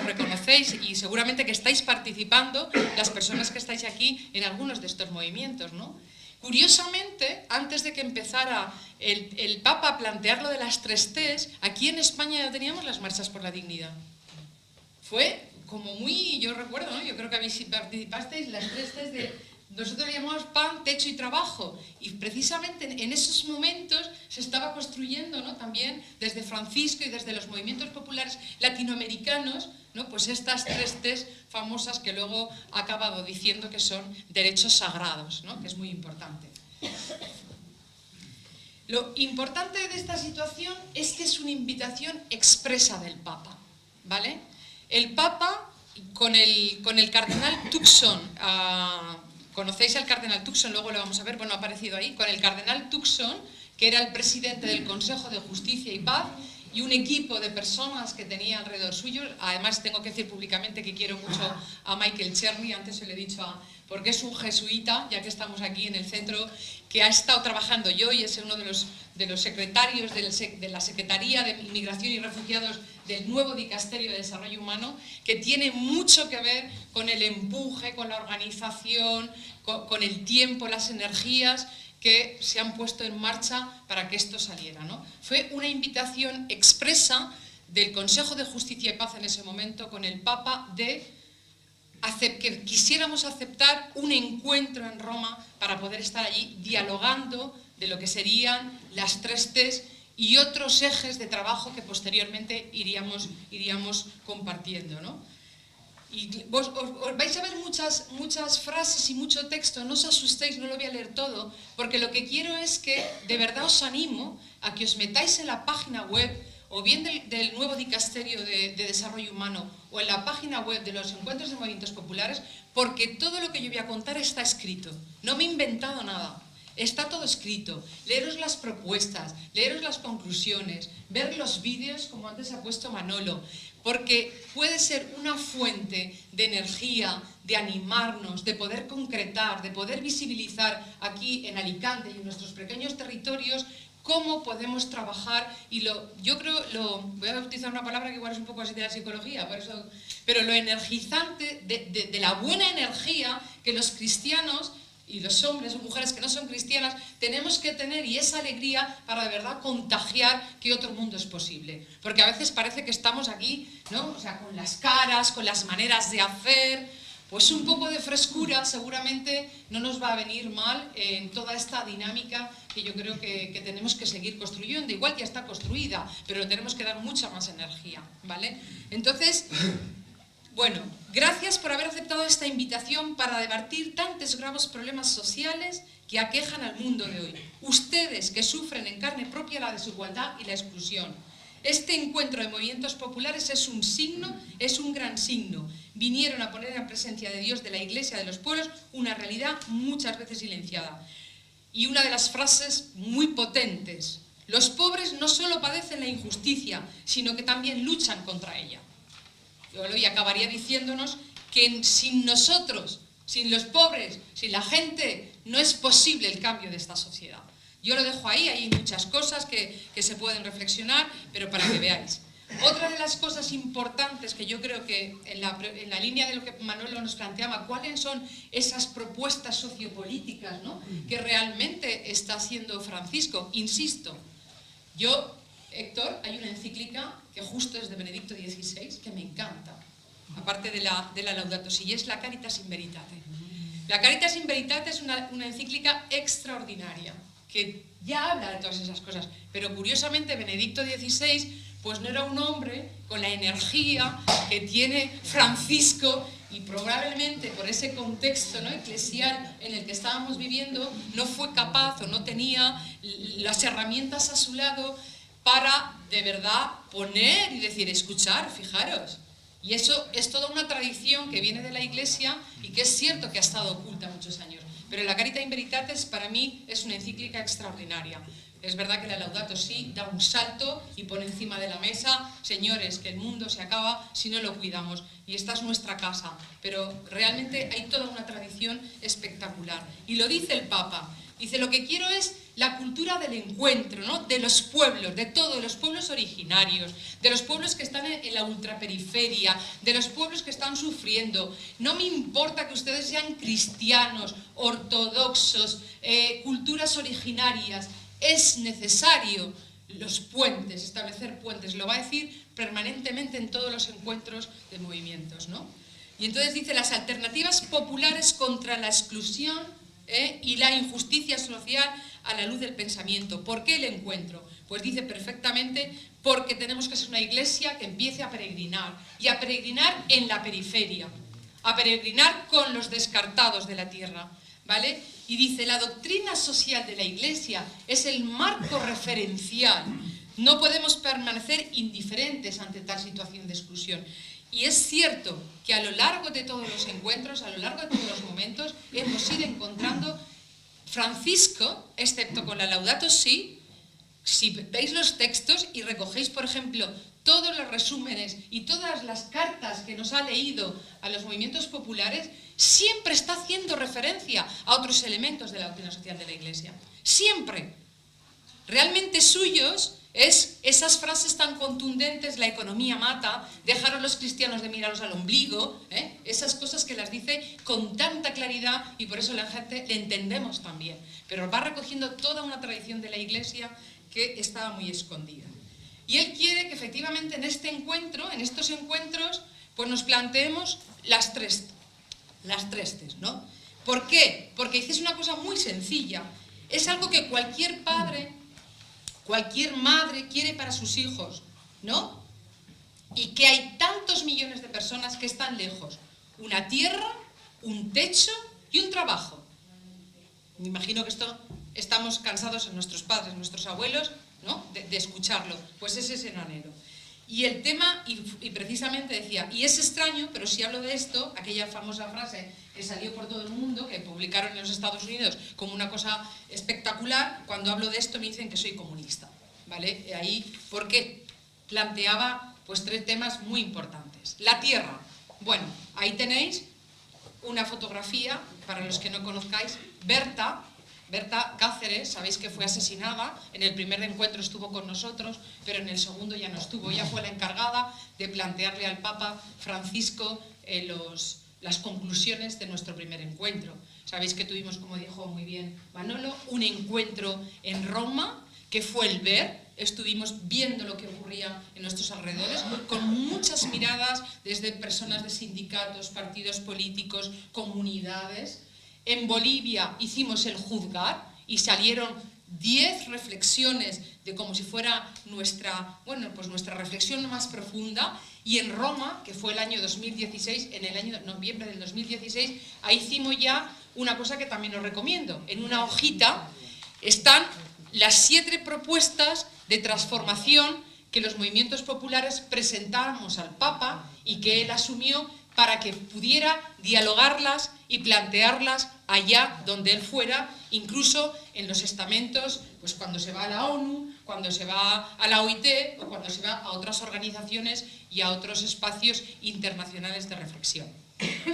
reconocéis y seguramente que estáis participando, las personas que estáis aquí, en algunos de estos movimientos, ¿no? Curiosamente, antes de que empezara el Papa a plantear lo de las 3 T's, aquí en España ya teníamos las marchas por la dignidad. Fue como muy, yo recuerdo, ¿no? Yo creo que participasteis las 3 T's de... Nosotros le llamamos pan, techo y trabajo, y precisamente en esos momentos se estaba construyendo, ¿no? También desde Francisco y desde los movimientos populares latinoamericanos, ¿no? Pues estas 3 T's famosas que luego ha acabado diciendo que son derechos sagrados, ¿no? Que es muy importante. Lo importante de esta situación es que es una invitación expresa del Papa, ¿vale? El Papa, con el cardenal Tucson, conocéis al cardenal Tucson, luego lo vamos a ver, bueno, ha aparecido ahí, con el cardenal Tucson, que era el presidente del Consejo de Justicia y Paz, y un equipo de personas que tenía alrededor suyo. Además, tengo que decir públicamente que quiero mucho a Michael Cherny, antes se lo he dicho, porque es un jesuita, ya que estamos aquí en el centro, que ha estado trabajando yo y es uno de los secretarios de la Secretaría de Inmigración y Refugiados del nuevo Dicasterio de Desarrollo Humano, que tiene mucho que ver con el empuje, con la organización, con el tiempo, las energías que se han puesto en marcha para que esto saliera, ¿no? Fue una invitación expresa del Consejo de Justicia y Paz en ese momento con el Papa que quisiéramos aceptar un encuentro en Roma para poder estar allí dialogando de lo que serían las 3 T's y otros ejes de trabajo que posteriormente iríamos compartiendo, ¿no? Y os vais a ver muchas frases y mucho texto, no os asustéis, no lo voy a leer todo, porque lo que quiero es que de verdad os animo a que os metáis en la página web, o bien del nuevo Dicasterio de Desarrollo Humano, o en la página web de los encuentros de movimientos populares, porque todo lo que yo voy a contar está escrito, no me he inventado nada. Está todo escrito, leeros las propuestas, leeros las conclusiones, ver los vídeos, como antes ha puesto Manolo, porque puede ser una fuente de energía, de animarnos, de poder concretar, de poder visibilizar aquí en Alicante y en nuestros pequeños territorios cómo podemos trabajar, y yo creo, voy a utilizar una palabra que igual es un poco así de la psicología, pero lo energizante de la buena energía que los cristianos y los hombres o mujeres que no son cristianas tenemos que tener, y esa alegría para de verdad contagiar que otro mundo es posible. Porque a veces parece que estamos aquí, ¿no? O sea, con las caras, con las maneras de hacer, pues un poco de frescura seguramente no nos va a venir mal en toda esta dinámica que yo creo que tenemos que seguir construyendo. Igual ya está construida, pero tenemos que dar mucha más energía, ¿vale? Entonces... Bueno, gracias por haber aceptado esta invitación para debatir tantos graves problemas sociales que aquejan al mundo de hoy. Ustedes que sufren en carne propia la desigualdad y la exclusión. Este encuentro de movimientos populares es un signo, es un gran signo. Vinieron a poner en presencia de Dios, de la Iglesia, de los pueblos, una realidad muchas veces silenciada. Y una de las frases muy potentes: los pobres no solo padecen la injusticia, sino que también luchan contra ella. Y acabaría diciéndonos que sin nosotros, sin los pobres, sin la gente, no es posible el cambio de esta sociedad. Yo lo dejo ahí, hay muchas cosas que se pueden reflexionar, pero para que veáis. Otra de las cosas importantes que yo creo que en la línea de lo que Manolo nos planteaba, cuáles son esas propuestas sociopolíticas, ¿no?, que realmente está haciendo Francisco. Insisto, yo Héctor, hay una encíclica que justo es de Benedicto XVI, que me encanta, aparte de la Laudato Si, y es la Caritas in Veritate. La Caritas in Veritate es una encíclica extraordinaria, que ya habla de todas esas cosas, pero curiosamente Benedicto XVI pues no era un hombre con la energía que tiene Francisco, y probablemente por ese contexto, ¿no?, eclesial en el que estábamos viviendo, no fue capaz o no tenía las herramientas a su lado para de verdad poner y decir, escuchar, fijaros. Y eso es toda una tradición que viene de la Iglesia y que es cierto que ha estado oculta muchos años. Pero la Caritas in Veritatis para mí es una encíclica extraordinaria. Es verdad que la Laudato Si da un salto y pone encima de la mesa, señores, que el mundo se acaba si no lo cuidamos. Y esta es nuestra casa. Pero realmente hay toda una tradición espectacular. Y lo dice el Papa. Dice, lo que quiero es la cultura del encuentro, ¿no?, de los pueblos, de todos los pueblos originarios, de los pueblos que están en la ultraperiferia, de los pueblos que están sufriendo. No me importa que ustedes sean cristianos, ortodoxos, culturas originarias. Es necesario los puentes, establecer puentes. Lo va a decir permanentemente en todos los encuentros de movimientos, ¿no? Y entonces dice, las alternativas populares contra la exclusión y la injusticia social a la luz del pensamiento. ¿Por qué el encuentro? Pues dice perfectamente, porque tenemos que ser una iglesia que empiece a peregrinar, y a peregrinar en la periferia, a peregrinar con los descartados de la tierra, ¿vale? Y dice, la doctrina social de la iglesia es el marco referencial. No podemos permanecer indiferentes ante tal situación de exclusión. Y es cierto que a lo largo de todos los encuentros, a lo largo de todos los momentos, hemos ido encontrando Francisco, excepto con la Laudato Si, si veis los textos y recogéis, por ejemplo, todos los resúmenes y todas las cartas que nos ha leído a los movimientos populares, siempre está haciendo referencia a otros elementos de la doctrina social de la Iglesia. Siempre. Realmente suyos es esas frases tan contundentes, la economía mata, dejar a los cristianos de miraros al ombligo, esas cosas que las dice con tanta claridad y por eso la gente le entendemos también. Pero va recogiendo toda una tradición de la Iglesia que estaba muy escondida. Y él quiere que efectivamente en este encuentro, en estos encuentros, pues nos planteemos las tres Cs, ¿no? ¿Por qué? Porque dices una cosa muy sencilla. Es algo que cualquier padre, cualquier madre quiere para sus hijos, ¿no? Y que hay tantos millones de personas que están lejos. Una tierra, un techo y un trabajo. Me imagino que esto estamos cansados en nuestros padres, nuestros abuelos, ¿no?, de escucharlo. Pues ese es el anhelo. Y el tema, y precisamente decía, y es extraño, pero si hablo de esto, aquella famosa frase que salió por todo el mundo, que publicaron en los Estados Unidos como una cosa espectacular, cuando hablo de esto me dicen que soy comunista, ¿vale? Ahí, porque planteaba pues 3 temas muy importantes. La tierra. Bueno, ahí tenéis una fotografía, para los que no conozcáis, Berta Cáceres, sabéis que fue asesinada, en el primer encuentro estuvo con nosotros, pero en el segundo ya no estuvo. Ella fue la encargada de plantearle al Papa Francisco las conclusiones de nuestro primer encuentro. Sabéis que tuvimos, como dijo muy bien Manolo, un encuentro en Roma, que fue el ver, estuvimos viendo lo que ocurría en nuestros alrededores, con muchas miradas desde personas de sindicatos, partidos políticos, comunidades. En Bolivia hicimos el juzgar y salieron 10 reflexiones de como si fuera nuestra reflexión más profunda. Y en Roma, que fue el año 2016, en el año noviembre del 2016, ahí hicimos ya una cosa que también os recomiendo. En una hojita están las 7 propuestas de transformación que los movimientos populares presentáramos al Papa y que él asumió para que pudiera dialogarlas y plantearlas allá donde él fuera, incluso en los estamentos, pues cuando se va a la ONU, cuando se va a la OIT o cuando se va a otras organizaciones y a otros espacios internacionales de reflexión.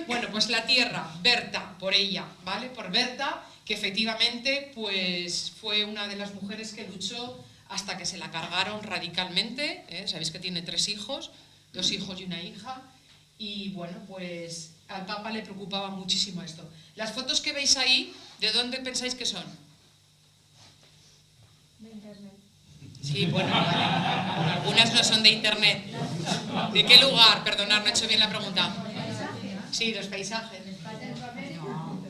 Bueno, pues la tierra, Berta, por ella, ¿vale? Por Berta, que efectivamente pues fue una de las mujeres que luchó hasta que se la cargaron radicalmente, sabéis que tiene 3 hijos, 2 hijos y una hija. Y bueno, pues al Papa le preocupaba muchísimo esto. Las fotos que veis ahí, ¿de dónde pensáis que son? De internet. Sí, bueno, vale. Algunas no son de internet. ¿De qué lugar? Perdonad, no he hecho bien la pregunta. Sí, los paisajes. No.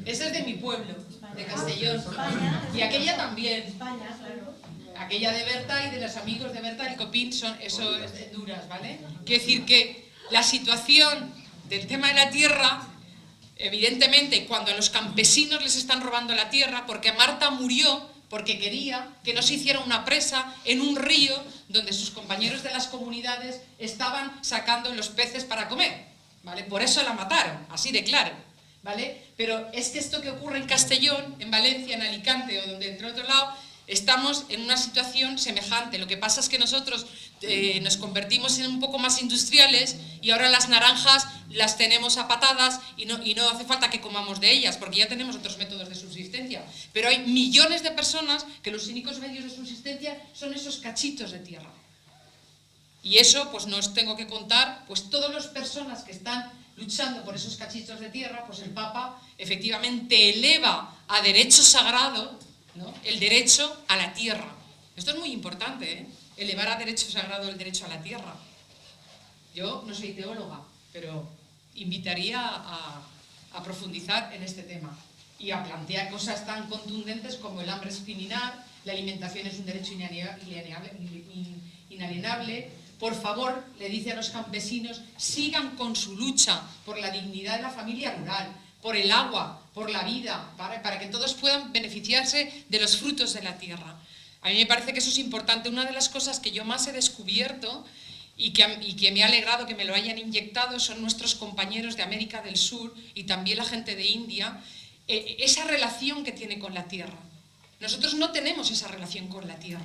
Esa es de mi pueblo, de Castellón. Y aquella también. Aquella de Berta y de los amigos de Berta del Copín son eso es de duras, ¿vale? Quiero decir que la situación del tema de la tierra, evidentemente, cuando a los campesinos les están robando la tierra, porque Marta murió porque quería que no se hiciera una presa en un río donde sus compañeros de las comunidades estaban sacando los peces para comer, ¿vale? Por eso la mataron, así de claro, ¿vale? Pero es que esto que ocurre en Castellón, en Valencia, en Alicante o donde entre otro lado, estamos en una situación semejante. Lo que pasa es que nosotros nos convertimos en un poco más industriales y ahora las naranjas las tenemos a patadas y no hace falta que comamos de ellas porque ya tenemos otros métodos de subsistencia. Pero hay millones de personas que los únicos medios de subsistencia son esos cachitos de tierra. Y eso, pues no os tengo que contar, pues todas las personas que están luchando por esos cachitos de tierra, pues el Papa efectivamente eleva a derecho sagrado, ¿no?, el derecho a la tierra. Esto es muy importante, ¿eh? Elevar a derecho sagrado el derecho a la tierra. Yo no soy teóloga, pero invitaría a profundizar en este tema y a plantear cosas tan contundentes como el hambre es criminal, la alimentación es un derecho inalienable. Por favor, le dice a los campesinos, sigan con su lucha por la dignidad de la familia rural, por el agua, por la vida, para que todos puedan beneficiarse de los frutos de la tierra. A mí me parece que eso es importante. Una de las cosas que yo más he descubierto y que me ha alegrado que me lo hayan inyectado son nuestros compañeros de América del Sur y también la gente de India, esa relación que tiene con la tierra. Nosotros no tenemos esa relación con la tierra,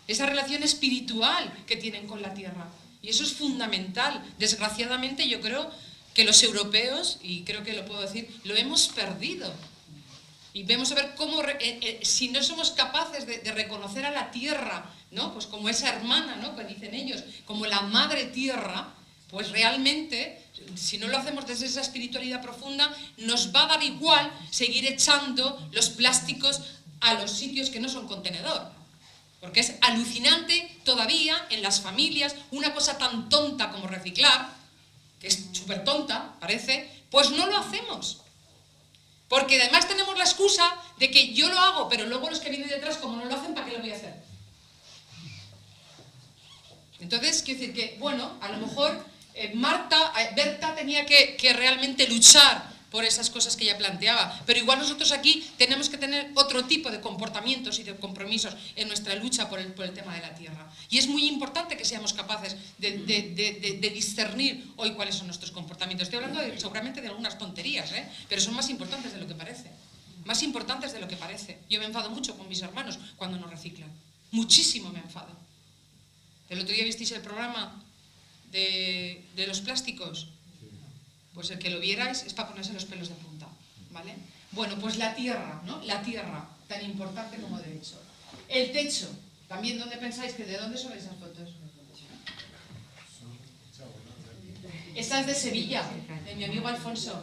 esa relación espiritual que tienen con la tierra. Y eso es fundamental. Desgraciadamente yo creo que los europeos, y creo que lo puedo decir, lo hemos perdido. Y vamos a ver cómo, si no somos capaces de reconocer a la tierra, ¿no?, pues como esa hermana, ¿no?, que dicen ellos, como la madre tierra, pues realmente, si no lo hacemos desde esa espiritualidad profunda, nos va a dar igual seguir echando los plásticos a los sitios que no son contenedor. Porque es alucinante todavía en las familias una cosa tan tonta como reciclar, que es súper tonta, parece, pues no lo hacemos. Porque además tenemos la excusa de que yo lo hago, pero luego los que vienen detrás, como no lo hacen, ¿para qué lo voy a hacer? Entonces, quiero decir que, bueno, a lo mejor Berta tenía que realmente luchar por esas cosas que ella planteaba, pero igual nosotros aquí tenemos que tener otro tipo de comportamientos y de compromisos en nuestra lucha por el tema de la tierra. Y es muy importante que seamos capaces de discernir hoy cuáles son nuestros comportamientos. Estoy hablando seguramente de algunas tonterías, pero son más importantes de lo que parece. Más importantes de lo que parece. Yo me enfado mucho con mis hermanos cuando no reciclan. Muchísimo me enfado. El otro día visteis el programa de los plásticos. Pues el que lo vierais es para ponerse los pelos de punta, ¿vale? Bueno, pues la tierra, ¿no? La tierra, tan importante como derecho. El techo, también, ¿dónde pensáis que de dónde son esas fotos? Esa es de Sevilla, de mi amigo Alfonso.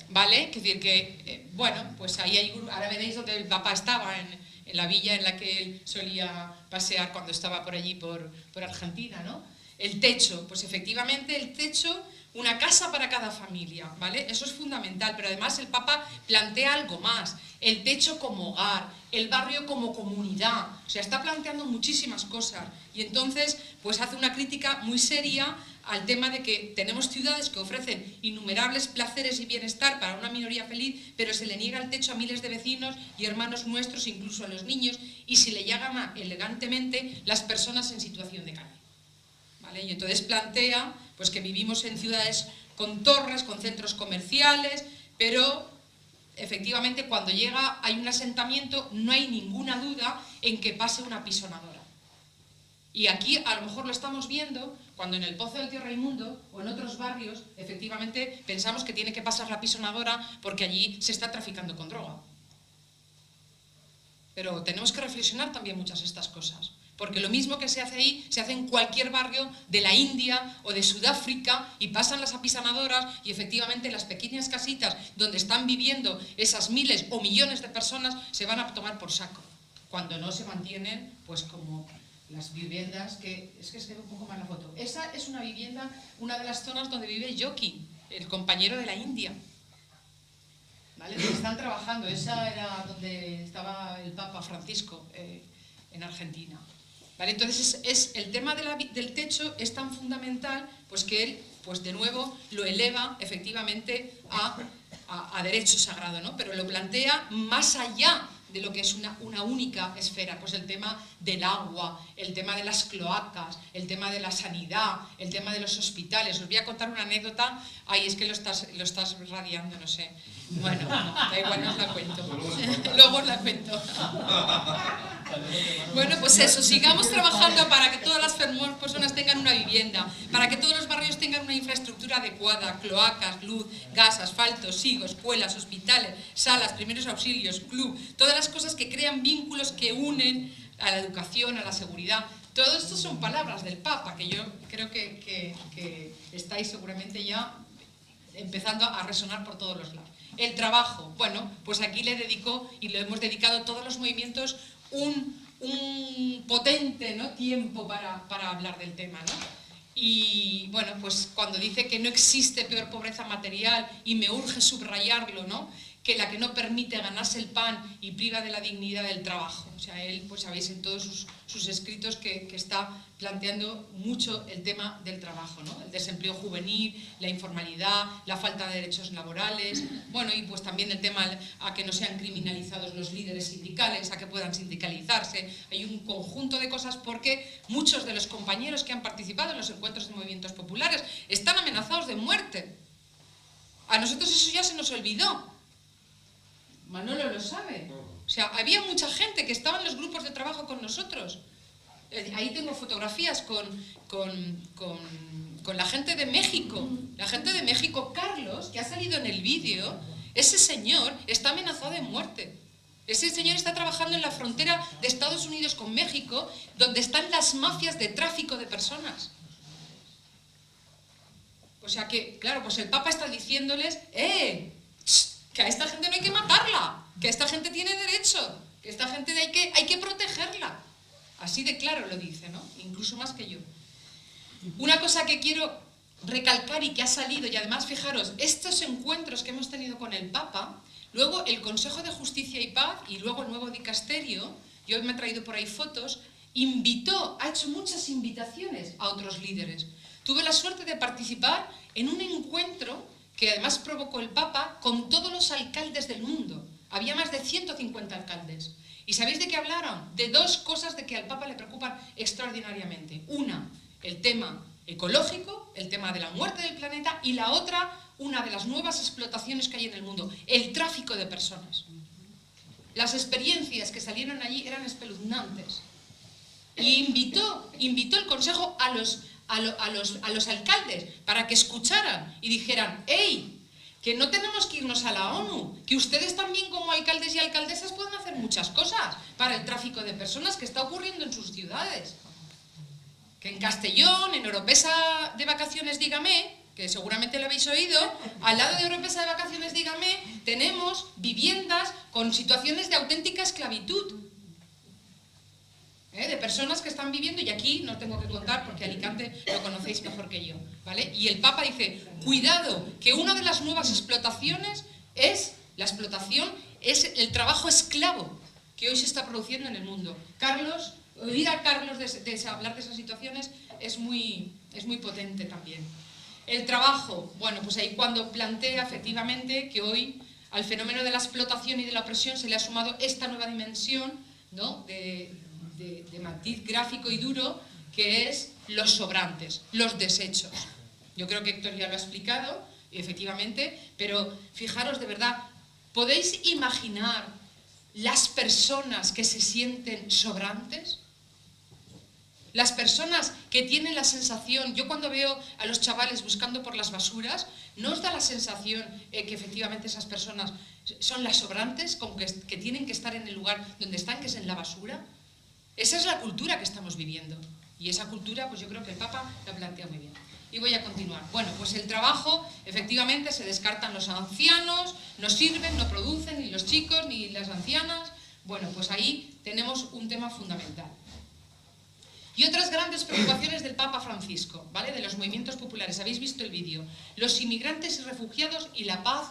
¿Vale? Es decir que, bueno, pues ahí hay, ahora veréis donde el papá estaba, en la villa en la que él solía pasear cuando estaba por allí, por Argentina, ¿no? El techo, pues efectivamente el techo, una casa para cada familia, ¿vale? Eso es fundamental, pero además el Papa plantea algo más, el techo como hogar, el barrio como comunidad, o sea, está planteando muchísimas cosas y entonces pues hace una crítica muy seria al tema de que tenemos ciudades que ofrecen innumerables placeres y bienestar para una minoría feliz, pero se le niega el techo a miles de vecinos y hermanos nuestros, incluso a los niños, y se le llama elegantemente las personas en situación de calle. ¿Vale? Y entonces plantea pues, que vivimos en ciudades con torres, con centros comerciales, pero efectivamente cuando llega hay un asentamiento, no hay ninguna duda en que pase una pisonadora. Y aquí a lo mejor lo estamos viendo cuando en el Pozo del Tierra Inmundo o en otros barrios efectivamente pensamos que tiene que pasar la pisonadora porque allí se está traficando con droga. Pero tenemos que reflexionar también muchas de estas cosas. Porque lo mismo que se hace ahí, se hace en cualquier barrio de la India o de Sudáfrica y pasan las apisanadoras y efectivamente las pequeñas casitas donde están viviendo esas miles o millones de personas se van a tomar por saco. cuando no se mantienen, pues como las viviendas que... Es que se ve un poco mal la foto. Esa es una vivienda, una de las zonas donde vive Yoki, el compañero de la India. ¿Vale? Donde están trabajando. Esa era donde estaba el Papa Francisco, en Argentina. ¿Vale? Entonces el tema del techo es tan fundamental, pues que él, pues de nuevo, lo eleva efectivamente a derecho sagrado, ¿no? Pero lo plantea más allá de lo que es una única esfera, pues el tema del agua, el tema de las cloacas, el tema de la sanidad, el tema de los hospitales. Os voy a contar una anécdota. Ay, es que lo estás radiando, no sé. Bueno, no, da igual, no os la cuento. Luego os la cuento. Bueno, pues eso, sigamos trabajando para que todas las personas tengan una vivienda, para que todos los barrios tengan una infraestructura adecuada, cloacas, luz, gas, asfalto, sigo, escuelas, hospitales, salas, primeros auxilios, club, todas las cosas que crean vínculos que unen a la educación, a la seguridad. Todo esto son palabras del Papa, que yo creo que estáis seguramente ya empezando a resonar por todos los lados. El trabajo, bueno, pues aquí le dedicó y lo hemos dedicado todos los movimientos un potente, ¿no?, tiempo para hablar del tema, ¿no? Y bueno, pues cuando dice que no existe peor pobreza material, y me urge subrayarlo, ¿no?, que la que no permite ganarse el pan y priva de la dignidad del trabajo. O sea, él, pues sabéis en todos sus escritos que está planteando mucho el tema del trabajo, ¿no? El desempleo juvenil, la informalidad, la falta de derechos laborales, bueno, y pues también el tema a que no sean criminalizados los líderes sindicales, a que puedan sindicalizarse. Hay un conjunto de cosas porque muchos de los compañeros que han participado en los encuentros de movimientos populares están amenazados de muerte. A nosotros eso ya se nos olvidó. Manolo lo sabe. O sea, había mucha gente que estaba en los grupos de trabajo con nosotros. Ahí tengo fotografías con la gente de México. La gente de México, Carlos, que ha salido en el vídeo, ese señor está amenazado de muerte. Ese señor está trabajando en la frontera de Estados Unidos con México, donde están las mafias de tráfico de personas. O sea que, claro, pues el Papa está diciéndoles, que a esta gente no hay que matarla, que esta gente tiene derecho, que esta gente hay que protegerla. Así de claro lo dice, ¿no? Incluso más que yo. Una cosa que quiero recalcar y que ha salido, y además fijaros, estos encuentros que hemos tenido con el Papa, luego el Consejo de Justicia y Paz y luego el nuevo dicasterio, yo me he traído por ahí fotos, ha hecho muchas invitaciones a otros líderes. Tuve la suerte de participar en un encuentro que además provocó el Papa con todos los alcaldes del mundo. Había más de 150 alcaldes. ¿Y sabéis de qué hablaron? De dos cosas de que al Papa le preocupan extraordinariamente. Una, el tema ecológico, el tema de la muerte del planeta, y la otra, una de las nuevas explotaciones que hay en el mundo, el tráfico de personas. Las experiencias que salieron allí eran espeluznantes. Y invitó el Consejo a los alcaldes para que escucharan y dijeran, ¡hey!, que no tenemos que irnos a la ONU, que ustedes también como alcaldes y alcaldesas pueden hacer muchas cosas para el tráfico de personas que está ocurriendo en sus ciudades. Que en Castellón, en Oropesa de Vacaciones Dígame, que seguramente lo habéis oído, al lado de Oropesa de Vacaciones Dígame tenemos viviendas con situaciones de auténtica esclavitud. De personas que están viviendo, y aquí no tengo que contar porque Alicante lo conocéis mejor que yo, ¿vale? Y el Papa dice, cuidado, que una de las nuevas explotaciones es el trabajo esclavo que hoy se está produciendo en el mundo. Carlos, oír a Carlos hablar de esas situaciones es muy potente también. El trabajo, bueno, pues ahí cuando plantea efectivamente que hoy al fenómeno de la explotación y de la opresión se le ha sumado esta nueva dimensión, ¿no?, de matiz gráfico y duro, que es los sobrantes, los desechos. Yo creo que Héctor ya lo ha explicado, efectivamente, pero fijaros de verdad, ¿podéis imaginar las personas que se sienten sobrantes? Las personas que tienen la sensación, yo cuando veo a los chavales buscando por las basuras, ¿no os da la sensación que efectivamente esas personas son las sobrantes, como que tienen que estar en el lugar donde están, que es en la basura? Esa es la cultura que estamos viviendo. Y esa cultura, pues yo creo que el Papa la plantea muy bien. Y voy a continuar. Bueno, pues el trabajo, efectivamente, se descartan los ancianos, no sirven, no producen, ni los chicos, ni las ancianas. Bueno, pues ahí tenemos un tema fundamental. Y otras grandes preocupaciones del Papa Francisco, ¿vale? De los movimientos populares. Habéis visto el vídeo. Los inmigrantes y refugiados y la paz,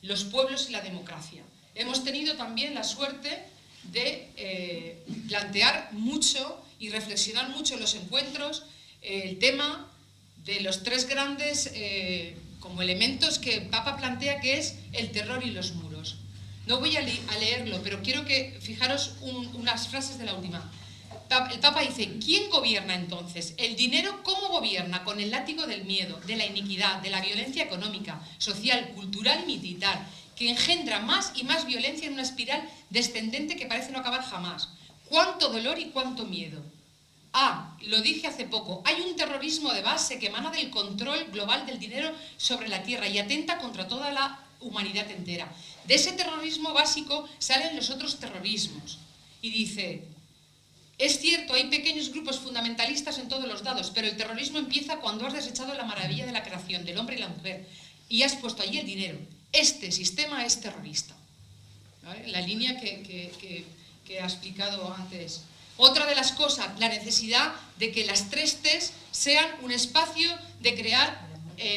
los pueblos y la democracia. Hemos tenido también la suerte de plantear mucho y reflexionar mucho en los encuentros el tema de los tres grandes como elementos que el Papa plantea, que es el terror y los muros. No voy a leerlo, pero quiero que fijaros unas frases de la última. El Papa dice: ¿quién gobierna entonces? El dinero, ¿cómo gobierna? Con el látigo del miedo, de la iniquidad, de la violencia económica, social, cultural y militar, que engendra más y más violencia en una espiral descendente que parece no acabar jamás. ¿Cuánto dolor y cuánto miedo? Lo dije hace poco, hay un terrorismo de base que emana del control global del dinero sobre la tierra y atenta contra toda la humanidad entera. De ese terrorismo básico salen los otros terrorismos. Y dice: es cierto, hay pequeños grupos fundamentalistas en todos los lados, pero el terrorismo empieza cuando has desechado la maravilla de la creación, del hombre y la mujer, y has puesto allí el dinero. Este sistema es terrorista. ¿Vale? La línea que ha explicado antes. Otra de las cosas, la necesidad de que las tres T's sean un espacio de crear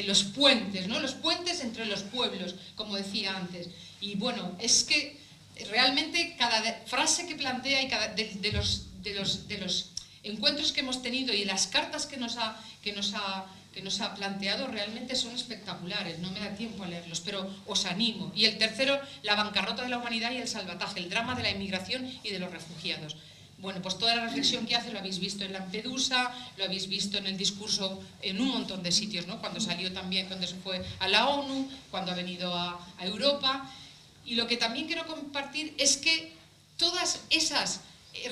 los puentes, ¿no? Los puentes entre los pueblos, como decía antes. Y bueno, es que realmente cada frase que plantea y cada de los encuentros que hemos tenido y las cartas que nos ha planteado realmente son espectaculares. No me da tiempo a leerlos, pero os animo. Y el tercero, la bancarrota de la humanidad y el salvataje, el drama de la inmigración y de los refugiados. Bueno, pues toda la reflexión que hace lo habéis visto en Lampedusa, lo habéis visto en el discurso en un montón de sitios, ¿no? Cuando salió también, cuando se fue a la ONU, cuando ha venido a Europa. Y lo que también quiero compartir es que todas esas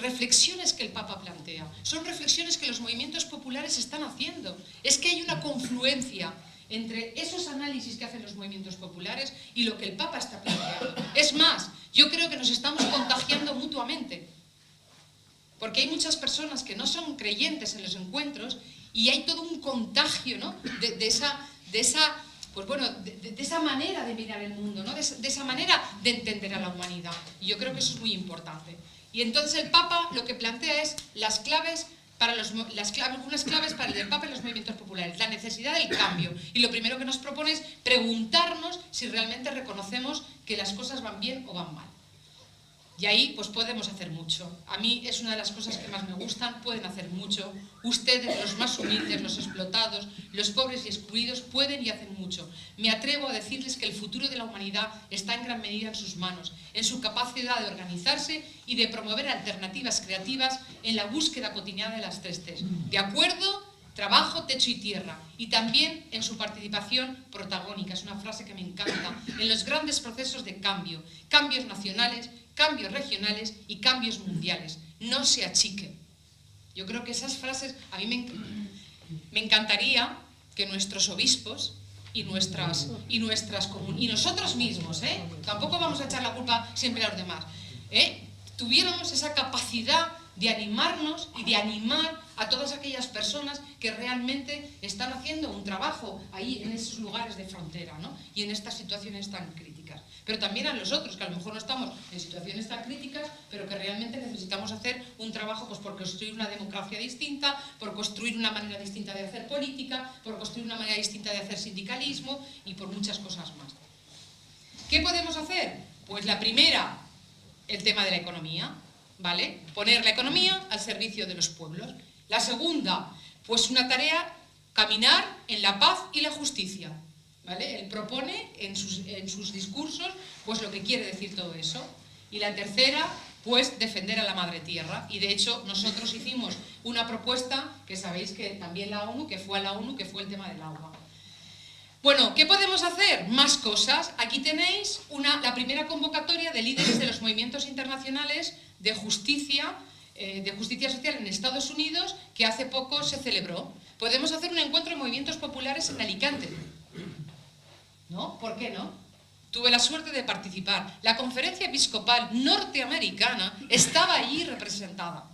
reflexiones que el Papa plantea son reflexiones que los movimientos populares están haciendo. Es que hay una confluencia entre esos análisis que hacen los movimientos populares y lo que el Papa está planteando. Es más, yo creo que nos estamos contagiando mutuamente. Porque hay muchas personas que no son creyentes en los encuentros y hay todo un contagio, ¿no? de esa manera de mirar el mundo, ¿no? de esa manera de entender a la humanidad. Y yo creo que eso es muy importante. Y entonces el Papa lo que plantea es algunas claves para el del Papa y los movimientos populares, la necesidad del cambio. Y lo primero que nos propone es preguntarnos si realmente reconocemos que las cosas van bien o van mal. Y ahí pues podemos hacer mucho. A mí es una de las cosas que más me gustan, pueden hacer mucho. Ustedes, los más humildes, los explotados, los pobres y excluidos, pueden y hacen mucho. Me atrevo a decirles que el futuro de la humanidad está en gran medida en sus manos, en su capacidad de organizarse y de promover alternativas creativas en la búsqueda cotidiana de las tres T's. De acuerdo, trabajo, techo y tierra. Y también en su participación protagónica, es una frase que me encanta, en los grandes procesos de cambio, cambios nacionales, cambios regionales y cambios mundiales. No se achiquen. Yo creo que esas frases, a mí me encantaría que nuestros obispos y nosotros mismos, tampoco vamos a echar la culpa siempre a los demás, tuviéramos esa capacidad de animarnos y de animar a todas aquellas personas que realmente están haciendo un trabajo ahí en esos lugares de frontera, ¿no? Y en estas situaciones tan críticas. Pero también a los otros, que a lo mejor no estamos en situaciones tan críticas, pero que realmente necesitamos hacer un trabajo pues, por construir una democracia distinta, por construir una manera distinta de hacer política, por construir una manera distinta de hacer sindicalismo y por muchas cosas más. ¿Qué podemos hacer? Pues la primera, el tema de la economía, ¿vale? Poner la economía al servicio de los pueblos. La segunda, pues una tarea, caminar en la paz y la justicia, ¿vale? Él propone en sus discursos pues lo que quiere decir todo eso. Y la tercera, pues defender a la madre tierra. Y de hecho nosotros hicimos una propuesta que sabéis que también la ONU, que fue a la ONU, que fue el tema del agua. Bueno, ¿qué podemos hacer? Más cosas. Aquí tenéis la primera convocatoria de líderes de los movimientos internacionales de justicia social en Estados Unidos, que hace poco se celebró. Podemos hacer un encuentro de movimientos populares en Alicante. ¿No? ¿Por qué no? Tuve la suerte de participar. La Conferencia Episcopal Norteamericana estaba allí representada.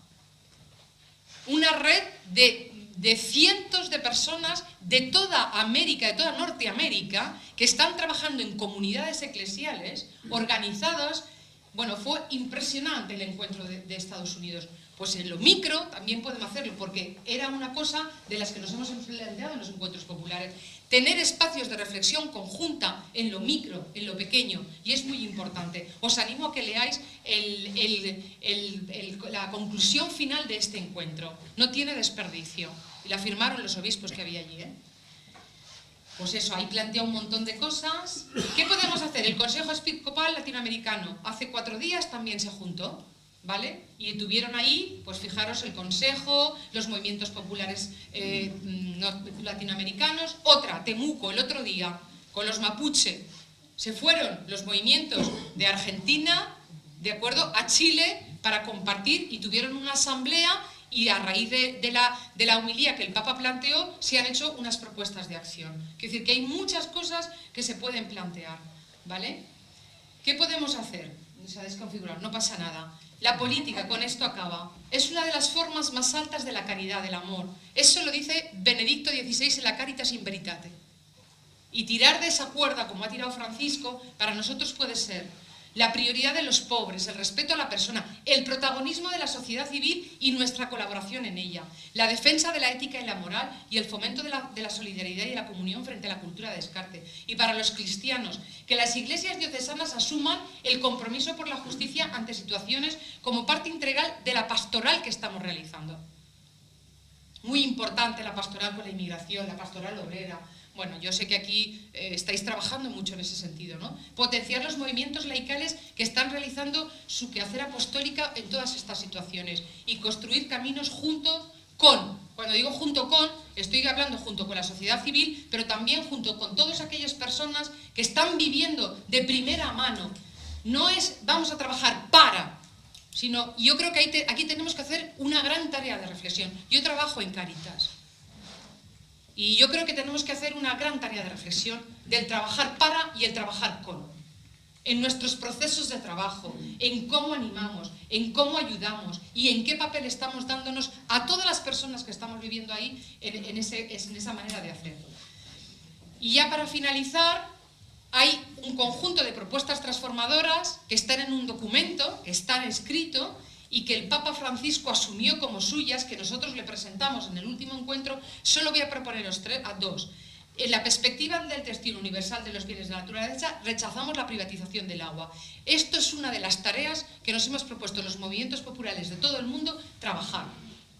Una red de cientos de personas de toda América, de toda Norteamérica, que están trabajando en comunidades eclesiales organizadas Bueno, fue impresionante el encuentro de Estados Unidos. Pues en lo micro también podemos hacerlo, porque era una cosa de las que nos hemos planteado en los encuentros populares. Tener espacios de reflexión conjunta en lo micro, en lo pequeño, y es muy importante. Os animo a que leáis la conclusión final de este encuentro. No tiene desperdicio. Y la firmaron los obispos que había allí, ¿eh? Pues eso, ahí plantea un montón de cosas. ¿Qué podemos hacer? El Consejo Episcopal Latinoamericano hace 4 días también se juntó, ¿vale? Y tuvieron ahí, pues fijaros, el Consejo, los movimientos populares latinoamericanos. Otra, Temuco, el otro día, con los mapuche. Se fueron los movimientos de Argentina, ¿de acuerdo?, a Chile para compartir, y tuvieron una asamblea, y a raíz de la homilía que el Papa planteó, se han hecho unas propuestas de acción. Quiero decir que hay muchas cosas que se pueden plantear, ¿vale? ¿Qué podemos hacer? Se ha desconfigurado, no pasa nada. La política, con esto acaba, es una de las formas más altas de la caridad, del amor. Eso lo dice Benedicto XVI en la Caritas in Veritate. Y tirar de esa cuerda, como ha tirado Francisco, para nosotros puede ser la prioridad de los pobres, el respeto a la persona, el protagonismo de la sociedad civil y nuestra colaboración en ella, la defensa de la ética y la moral y el fomento de la solidaridad y de la comunión frente a la cultura de descarte. Y para los cristianos, que las iglesias diocesanas asuman el compromiso por la justicia ante situaciones como parte integral de la pastoral que estamos realizando. Muy importante la pastoral con la inmigración, la pastoral obrera. Bueno, yo sé que aquí estáis trabajando mucho en ese sentido, ¿no? Potenciar los movimientos laicales que están realizando su quehacer apostólica en todas estas situaciones y construir caminos junto con, cuando digo junto con, estoy hablando junto con la sociedad civil, pero también junto con todas aquellas personas que están viviendo de primera mano. No es vamos a trabajar para, sino yo creo que aquí tenemos que hacer una gran tarea de reflexión. Yo trabajo en Cáritas. Y yo creo que tenemos que hacer una gran tarea de reflexión del trabajar para y el trabajar con. En nuestros procesos de trabajo, en cómo animamos, en cómo ayudamos y en qué papel estamos dándonos a todas las personas que estamos viviendo ahí en esa manera de hacer. Y ya para finalizar, hay un conjunto de propuestas transformadoras que están en un documento, que están escrito, y que el Papa Francisco asumió como suyas, que nosotros le presentamos en el último encuentro. Solo voy a proponeros 2. En la perspectiva del destino universal de los bienes de la naturaleza, rechazamos la privatización del agua. Esto es una de las tareas que nos hemos propuesto los movimientos populares de todo el mundo trabajar.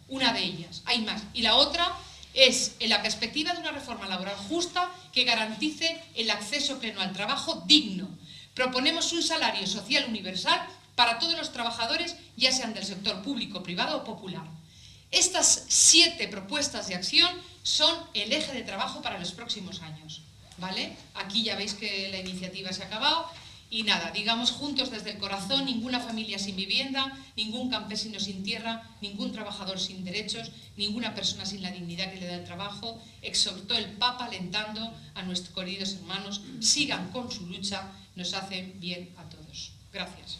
Una de ellas, hay más. Y la otra es en la perspectiva de una reforma laboral justa que garantice el acceso pleno al trabajo digno. Proponemos un salario social universal para todos los trabajadores, ya sean del sector público, privado o popular. Estas 7 propuestas de acción son el eje de trabajo para los próximos años, ¿vale? Aquí ya veis que la iniciativa se ha acabado y nada, digamos juntos desde el corazón: ninguna familia sin vivienda, ningún campesino sin tierra, ningún trabajador sin derechos, ninguna persona sin la dignidad que le da el trabajo. Exhortó el Papa alentando a nuestros queridos hermanos: sigan con su lucha, nos hacen bien a todos. Gracias.